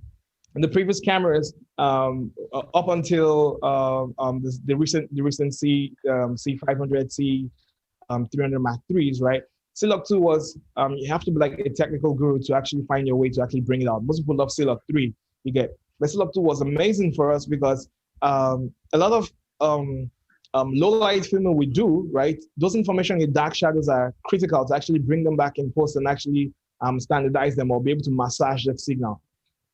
the previous cameras, up until the recent C500, C300 Mark IIIs, right? CLOC 2 was, you have to be like a technical guru to actually find your way to actually bring it out. Most people love CLOC 3, you get. But CLOC 2 was amazing for us because a lot of low light filming we do, right? Those information in dark shadows are critical to actually bring them back in post and actually standardize them or be able to massage that signal.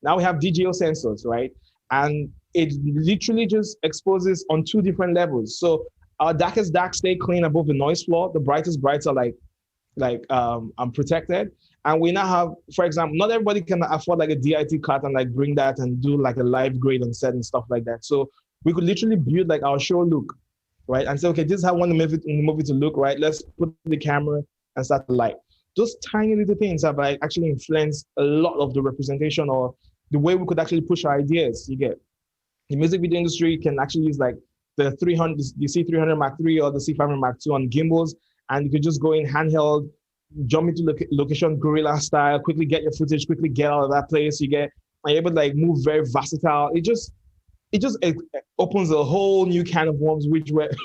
Now we have DGO sensors, right? And it literally just exposes on 2 different levels. So our darkest dark stay clean above the noise floor. The brightest brights are protected. And we now have, for example, not everybody can afford like a DIT card and like bring that and do like a live grade on set and stuff like that. So we could literally build like our show look, right? And say, okay, this is how I want the movie to look, right? Let's put the camera and start the light. Those tiny little things have like actually influenced a lot of the representation or the way we could actually push our ideas. You get the music video industry can actually use like the C300 Mark III or the C500 Mark II on gimbals, and you could just go in handheld, jump into location guerrilla style, quickly get your footage, quickly get out of that place. You're able to like move very versatile. It opens a whole new can of worms,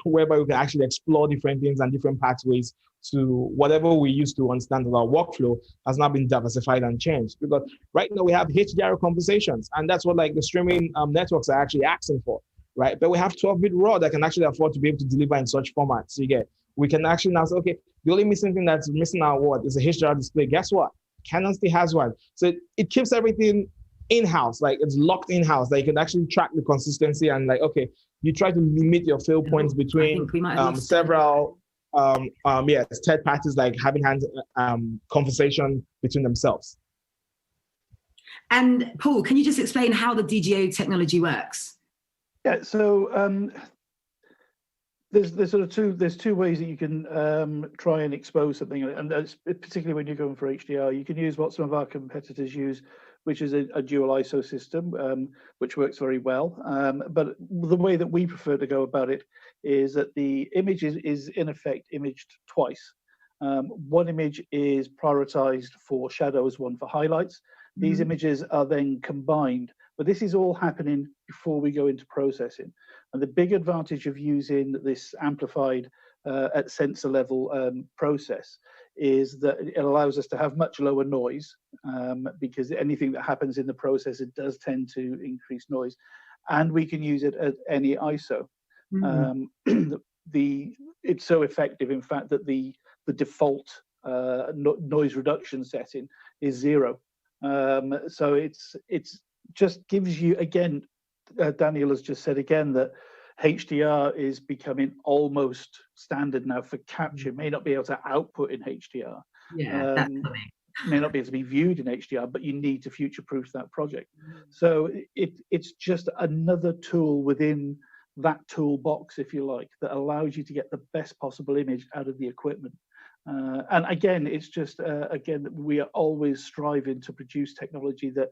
whereby we can actually explore different things and different pathways to whatever we used to understand of our workflow has now been diversified and changed. Because right now we have HDR conversations, and that's what like the streaming networks are actually asking for, right? But we have 12-bit RAW that can actually afford to be able to deliver in such formats. We can actually now say, okay, the only missing thing that's missing our what is a HDR display. Guess what? Canon still has one. So it keeps everything in-house, like it's locked in-house, that you can actually track the consistency and like, okay, you try to limit your fail points between several third parties, like having conversation between themselves. And Paul, can you just explain how the DGO technology works? Yeah, so there's sort of there's two ways that you can try and expose something, and that's particularly when you're going for HDR. You can use what some of our competitors use, which is a dual ISO system, which works very well. But the way that we prefer to go about it is that the image is in effect imaged twice. One image is prioritized for shadows, one for highlights. These images are then combined, but this is all happening before we go into processing. And the big advantage of using this amplified at sensor level process is that it allows us to have much lower noise, because anything that happens in the process, it does tend to increase noise, and we can use it at any ISO. It's so effective, in fact, that the default noise reduction setting is 0. So it's just gives you, again, Daniel has just said again that HDR is becoming almost standard now for capture. May not be able to output in HDR. Yeah, definitely. May not be able to be viewed in HDR, but you need to future-proof that project. So it's just another tool within that toolbox, if you like, that allows you to get the best possible image out of the equipment. And again, it's just, again, we are always striving to produce technology that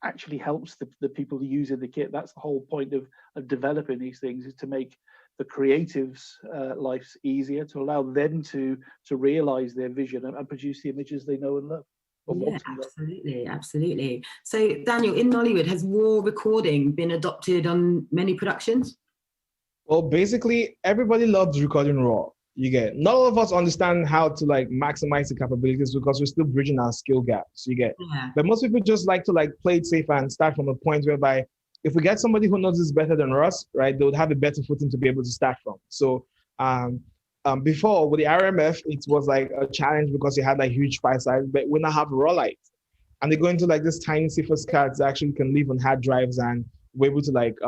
actually helps the people using the kit. That's the whole point of developing these things, is to make the creatives' lives easier, to allow them to realize their vision and produce the images they know and love. Yeah, absolutely. So, Daniel, in Nollywood, has raw recording been adopted on many productions? Well, basically, everybody loves recording raw. Not all of us understand how to like maximize the capabilities because we're still bridging our skill gaps. But most people just like to like play it safe and start from a point whereby if we get somebody who knows this better than us, right, they would have a better footing to be able to start from. So before with the RMF, it was like a challenge because you had like huge file size, but we now have raw light, and they go into like this tiny CFOS cards that actually can live on hard drives, and we're able to like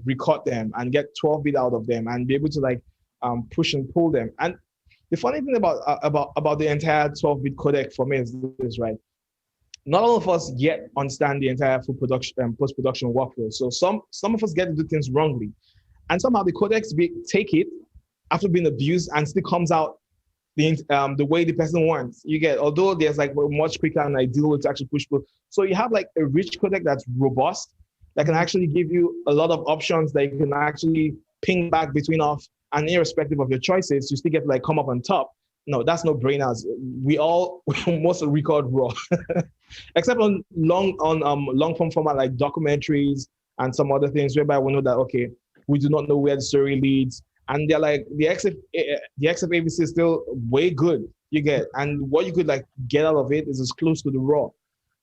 record them and get 12-bit out of them and be able to like push and pull them. And the funny thing about the entire 12-bit codec for me is this, right? Not all of us yet understand the entire full production and post-production workflow. So some of us get to do things wrongly, and somehow the codecs take it after being abused and still comes out the way the person wants. Although there's like a much quicker and ideal way to actually push. So you have like a rich codec that's robust, that can actually give you a lot of options that you can actually ping back between off, and irrespective of your choices, you still get to like come up on top. No, that's no brainers. We all mostly record raw, except on long form format like documentaries and some other things whereby we know that, okay, we do not know where the story leads, and they're like the XF ABC is still way good, You get, and what you could like get out of it is as close to the raw.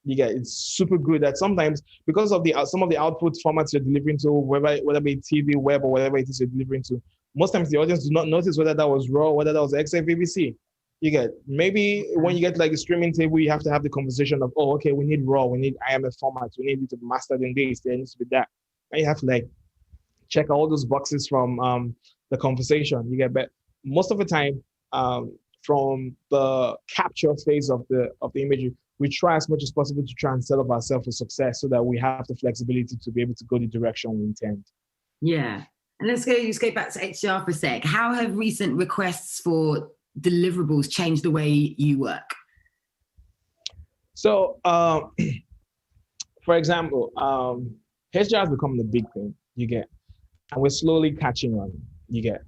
You get, it's super good that sometimes because of the some of the output formats you're delivering to, whether it be TV, web, or whatever it is you're delivering to, most times the audience do not notice whether that was raw, whether that was XFABC. You get, maybe when you get like a streaming table, you have to have the conversation of, oh, okay, we need raw, we need IMF formats, we need it to be mastered in this, there needs to be that. And you have to like check all those boxes from the conversation. You get, but most of the time, from the capture phase of the imagery, we try as much as possible to try and set up ourselves for success so that we have the flexibility to be able to go the direction we intend. Yeah. And let's go back to HDR for a sec. How have recent requests for deliverables changed the way you work? So, for example, HDR has become the big thing, you get, and we're slowly catching on, you get.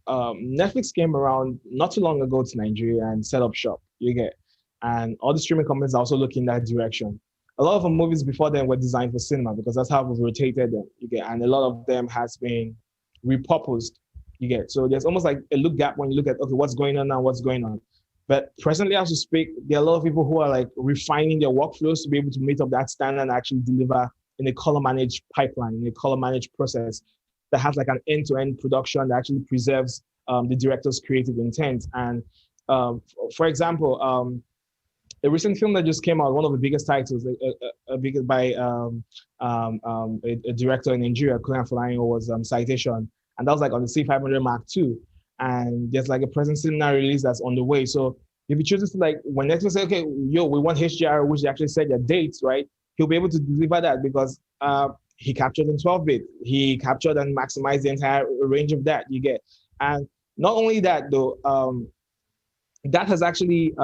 Netflix came around not too long ago to Nigeria and set up shop, you get. And all the streaming companies are also looking in that direction. A lot of the movies before then were designed for cinema because that's how we've rotated them, you get. And a lot of them has been repurposed, you get. So there's almost like a look gap when you look at, okay, what's going on now, what's going on. But presently, as we speak, there are a lot of people who are like refining their workflows to be able to meet up that standard and actually deliver in a color managed pipeline, in a color managed process that has like an end-to-end production that actually preserves the director's creative intent. And for example, a recent film that just came out, one of the biggest titles, by a director in Nigeria, Korean Flying, was Citation, and that was like on the C500 Mark II. And there's like a present cinema release that's on the way. So if he chooses to like, when Netflix say, okay, yo, we want HDR, which they actually said their dates, right? He'll be able to deliver that because he captured in 12-bit. He captured and maximized the entire range of that, you get. And not only that though, that has actually,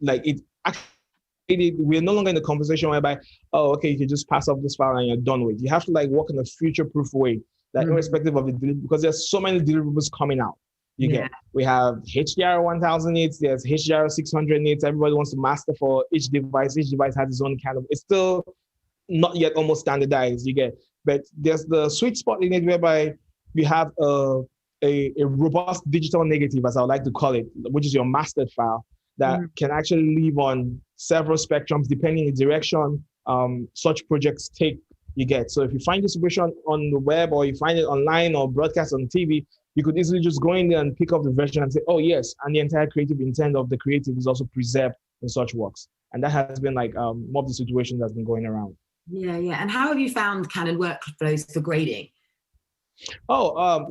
like it actually, we're no longer in the conversation whereby, oh, okay, you can just pass off this file and you're done with. You have to like work in a future-proof way, that irrespective of the delivery, because there's so many deliverables coming out. You get, we have HDR 1000 nits, there's HDR 600 nits. Everybody wants to master for each device. Each device has its own kind of, it's still not yet almost standardized, you get. But there's the sweet spot in it whereby you have a robust digital negative, as I would like to call it, which is your mastered file that can actually live on several spectrums depending on the direction such projects take, you get. So if you find distribution on the web or you find it online or broadcast on TV, you could easily just go in there and pick up the version and say, oh yes, and the entire creative intent of the creative is also preserved in such works. And that has been like more of the situation that's been going around. Yeah. And how have you found Canon workflows for grading? So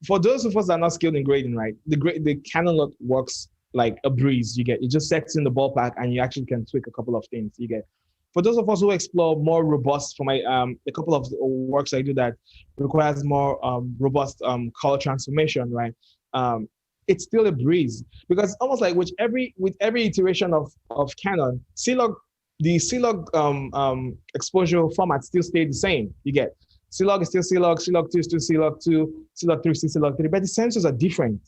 for those of us that are not skilled in grading, right, the Canon look works like a breeze, you get. It just sets in the ballpark and you actually can tweak a couple of things, you get. For those of us who explore more robust, for my a couple of works I do that requires more robust color transformation, right? It's still a breeze because almost like with every iteration of Canon, the C-Log exposure format still stayed the same. You get C-Log is still C-Log, C-Log 2 is still C-Log 2, C-Log 3 is still C-Log 3, but the sensors are different.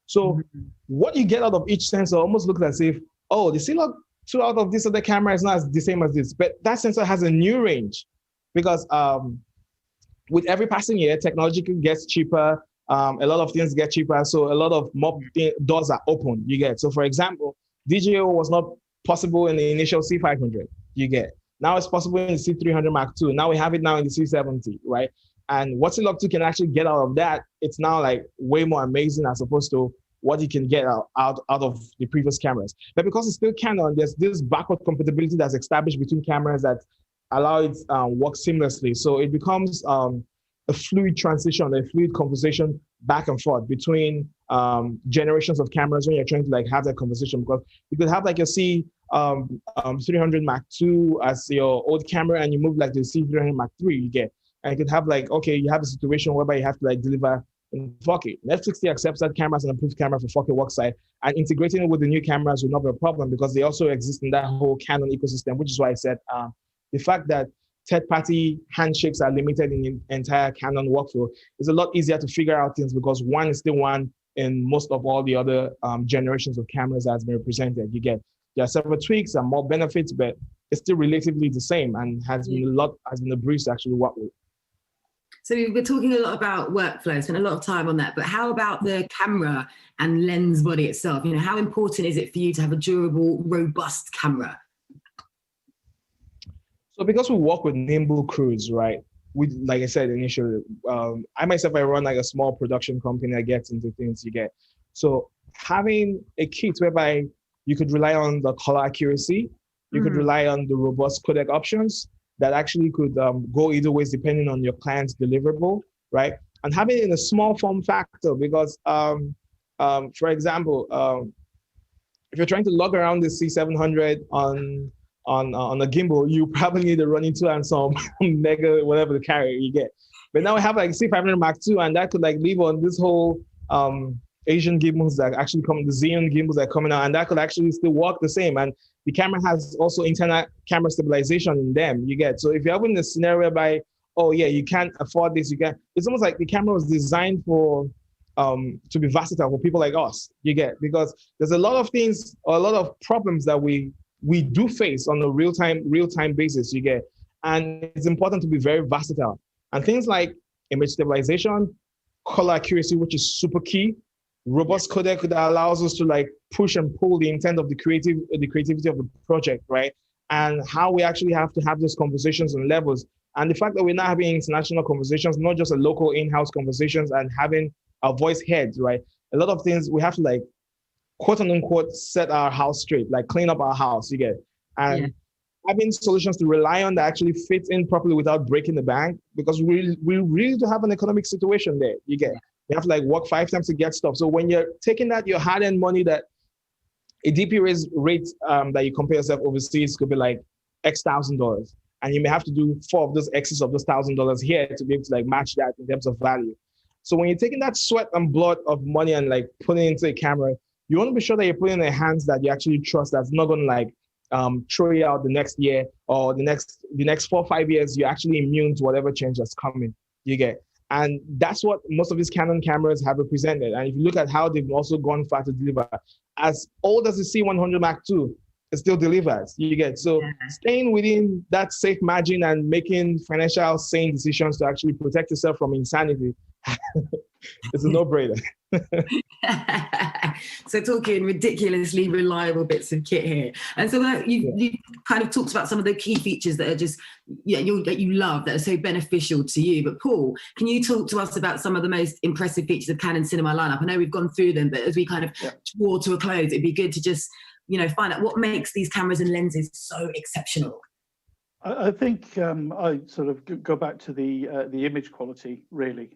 So what you get out of each sensor almost looks as if, oh, the C-Log 2 out of this other camera is not the same as this, but that sensor has a new range because with every passing year, technology gets cheaper. A lot of things get cheaper, so a lot of more doors are open. You get. So, for example, DJO was not possible in the initial C500. You get. Now it's possible in the C300 Mark II. Now we have it now in the C70, right? And what C-Log 2 can actually get out of that, it's now like way more amazing as opposed to what you can get out of the previous cameras. But because it's still Canon, there's this backward compatibility that's established between cameras that allow it work seamlessly. So it becomes a fluid transition, a fluid conversation back and forth between generations of cameras when you're trying to like have that conversation. Because you could have like your C300 Mark II as your old camera and you move like the C300 Mark III, you get. And you could have like, okay, you have a situation whereby you have to like deliver in 4K. Netflix still accepts that cameras and approved camera for 4K worksite, and integrating it with the new cameras will not be a problem because they also exist in that whole Canon ecosystem, which is why I said the fact that third-party handshakes are limited in the entire Canon workflow is a lot easier to figure out things because one is still one in most of all the other generations of cameras that has been represented. You get, there are several tweaks and more benefits, but it's still relatively the same and has been a breeze to actually work with. So we're talking a lot about workflow, spent a lot of time on that, but how about the camera and lens body itself? You know, how important is it for you to have a durable, robust camera? So because we work with nimble crews, right? We, like I said initially, I myself, I run like a small production company that gets into things you get. So having a kit whereby you could rely on the color accuracy, you could rely on the robust codec options that actually could go either ways depending on your client's deliverable, right? And having it in a small form factor because, for example, if you're trying to lug around the C700 on a gimbal, you probably need a running tool and some mega whatever the carrier you get. But now we have like C500 Mark II, and that could like live on this whole Asian gimbals that actually come, the Xeon gimbals that are coming out, and that could actually still work the same. And the camera has also internal camera stabilization in them. You get, so if you're having a scenario by, oh yeah, you can't afford this, you can. It's almost like the camera was designed for to be versatile for people like us. You get, because there's a lot of things or a lot of problems that we do face on a real time basis. You get, and it's important to be very versatile. And things like image stabilization, color accuracy, which is super key, robust codec that allows us to like push and pull the intent of the creativity of the project, right? And how we actually have to have those conversations on levels. And the fact that we're not having international conversations, not just a local in-house conversations and having our voice heard, right? A lot of things we have to like, quote unquote, set our house straight, like clean up our house, you get. And having solutions to rely on that actually fit in properly without breaking the bank, because we really do have an economic situation there, you get. You have to like work 5 times to get stuff. So when you're taking that, your hard-earned money, that a DP rate that you compare yourself overseas could be like X $1,000. And you may have to do 4 of those X's of those $1,000 here to be able to like match that in terms of value. So when you're taking that sweat and blood of money and like putting it into a camera, you want to be sure that you're putting in the hands that you actually trust, that's not going to like throw you out the next year or the next 4 or 5 years. You're actually immune to whatever change that's coming, you get. And that's what most of these Canon cameras have represented. And if you look at how they've also gone far to deliver, as old as the C100 Mark II, it still delivers, you get. So staying within that safe margin and making financial sane decisions to actually protect yourself from insanity, it's a no-brainer. So talking ridiculously reliable bits of kit here, and so you kind of talked about some of the key features that are just that you love, that are so beneficial to you. But Paul, can you talk to us about some of the most impressive features of Canon Cinema lineup? I know we've gone through them, but as we kind of draw to a close, it'd be good to just find out what makes these cameras and lenses so exceptional. I think I sort of go back to the image quality, really.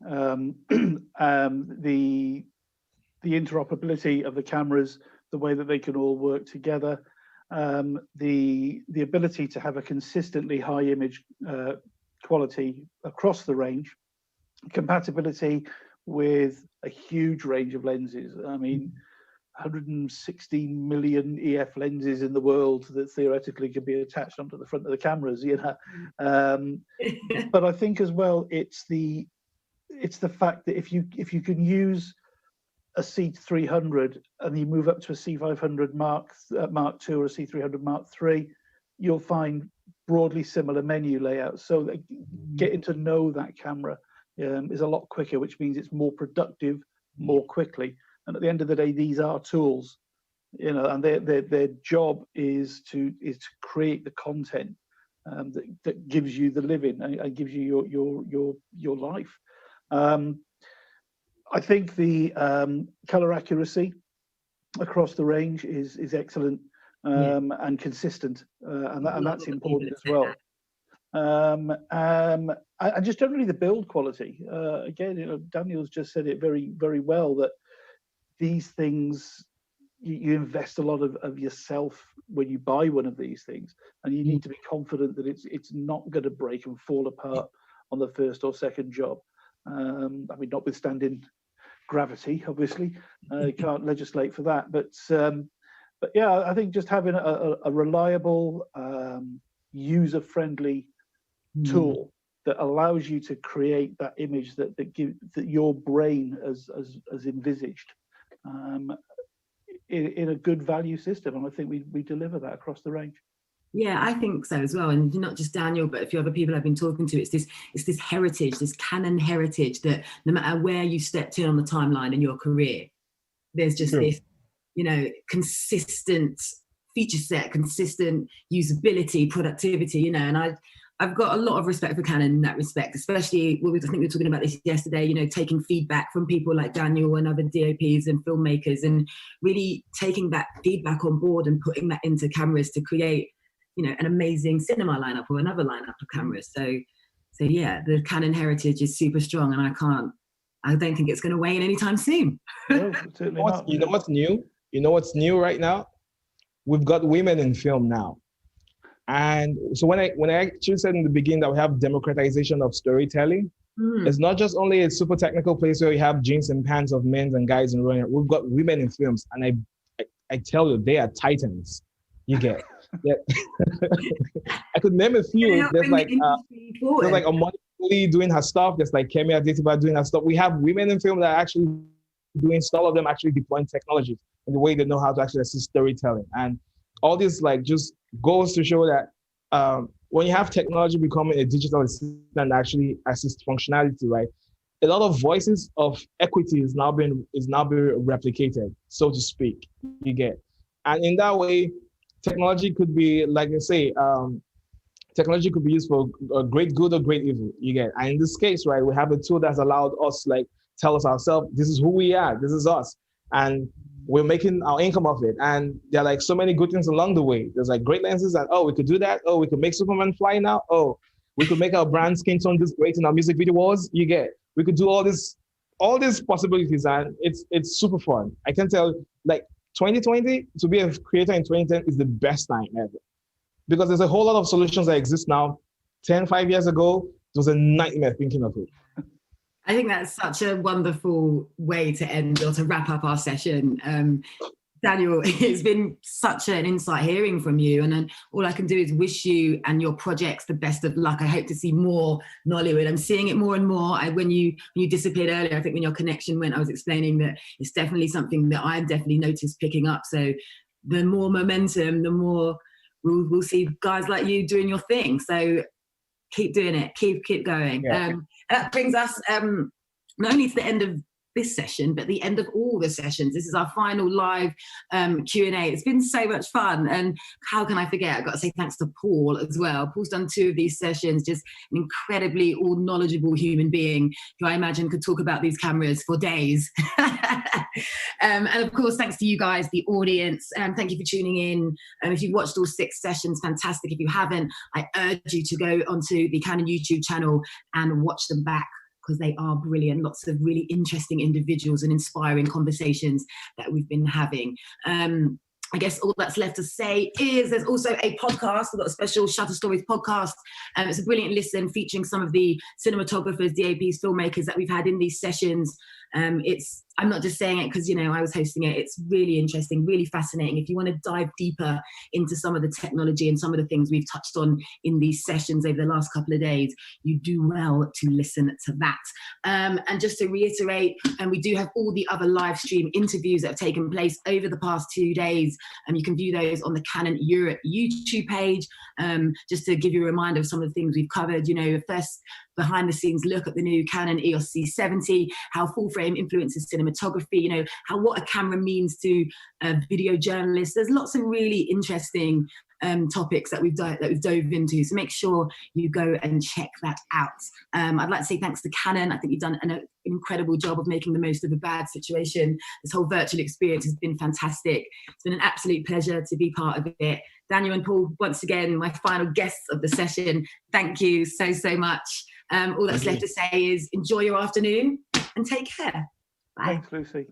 The interoperability of the cameras, the way that they can all work together, the ability to have a consistently high image quality across the range, compatibility with a huge range of lenses. I mean, 160 million EF lenses in the world that theoretically could be attached onto the front of the cameras, But I think as well, it's the fact that if you can use a C300 and you move up to a C500 Mark II or a C300 Mark III, you'll find broadly similar menu layouts. So getting to know that camera is a lot quicker, which means it's more productive more quickly. And at the end of the day, these are tools, and their job is to create the content that gives you the living and gives you your life. I think the color accuracy across the range is excellent and consistent, and that's important as well. And just generally the build quality. Again, Daniel's just said it very, very well, that these things, you invest a lot of yourself when you buy one of these things, and you need to be confident that it's not going to break and fall apart on the first or second job. I mean, notwithstanding gravity, obviously, you can't legislate for that. But yeah, I think just having a reliable, user-friendly tool that allows you to create that image that your brain has envisaged in a good value system, and I think we deliver that across the range. Yeah, I think so as well. And not just Daniel, but a few other people I've been talking to. It's this heritage, this Canon heritage that no matter where you stepped in on the timeline in your career, there's just True. this, consistent feature set, consistent usability, productivity, and I've got a lot of respect for Canon in that respect, especially I think we were talking about this yesterday, taking feedback from people like Daniel and other DOPs and filmmakers and really taking that feedback on board and putting that into cameras to create, an amazing cinema lineup or another lineup of cameras. So yeah, the Canon heritage is super strong, and I don't think it's going to wane anytime soon. No, certainly not. You know what's new? You know what's new right now? We've got women in film now. And so when I actually said in the beginning that we have democratization of storytelling, it's not just only a super technical place where you have jeans and pants of men and guys and running. We've got women in films, and I tell you, they are titans. You get. Yeah. I could name a few. There's like Amoni doing her stuff. There's like Kemi Adetiba doing her stuff. We have women in film that are actually doing all of them actually deploying technology in the way they know how to actually assist storytelling. And all this like just goes to show that when you have technology becoming a digital assistant and actually assist functionality, right? A lot of voices of equity is now being replicated, so to speak. You get, and in that way, technology could be, like I say, technology could be used for a great good or great evil. You get, and in this case, right, we have a tool that's allowed us like tell us ourselves, this is who we are, this is us, and we're making our income of it. And there are like so many good things along the way. There's like great lenses, and we could do that. Oh, we could make Superman fly now. Oh, we could make our brand skin tone this great in our music videos. You get, we could do all these possibilities, and it's super fun. I can tell, like 2020 to be a creator in 2010 is the best time ever, because there's a whole lot of solutions that exist now. 5 years ago, it was a nightmare thinking of it. I think that's such a wonderful way to end or to wrap up our session. Daniel, it's been such an insight hearing from you, and all I can do is wish you and your projects the best of luck. I hope to see more Nollywood. I'm seeing it more and more. When you disappeared earlier, I think when your connection went, I was explaining that it's definitely something that I've definitely noticed picking up. So the more momentum, the more we'll see guys like you doing your thing. So keep doing it, keep going. Yeah. That brings us not only to the end of this session, but the end of all the sessions. This is our final live Q&A. It's been so much fun, and how can I forget? I've got to say thanks to Paul as well. Paul's done 2 of these sessions, just an incredibly all knowledgeable human being who I imagine could talk about these cameras for days. And of course, thanks to you guys, the audience. Thank you for tuning in. If you've watched all 6 sessions, fantastic. If you haven't, I urge you to go onto the Canon YouTube channel and watch them back, because they are brilliant. Lots of really interesting individuals and inspiring conversations that we've been having. I guess all that's left to say is there's also a podcast. We've got a special Shutter Stories podcast. It's a brilliant listen featuring some of the cinematographers, DAPs, filmmakers that we've had in these sessions. I'm not just saying it because, I was hosting it. It's really interesting, really fascinating. If you want to dive deeper into some of the technology and some of the things we've touched on in these sessions over the last couple of days, you do well to listen to that. And just to reiterate, we do have all the other live stream interviews that have taken place over the past 2 days. You can view those on the Canon Europe YouTube page. Just to give you a reminder of some of the things we've covered, first behind the scenes look at the new Canon EOS C70, how full frame influences cinematography, what a camera means to video journalists. There's lots of really interesting topics that we've dove into, so make sure you go and check that out. I'd like to say thanks to Canon. I think you've done an incredible job of making the most of a bad situation. This whole virtual experience has been fantastic. It's been an absolute pleasure to be part of it. Daniel and Paul, once again, my final guests of the session, thank you so much. All that's left to say is enjoy your afternoon and take care. Bye. Thanks, Lucy.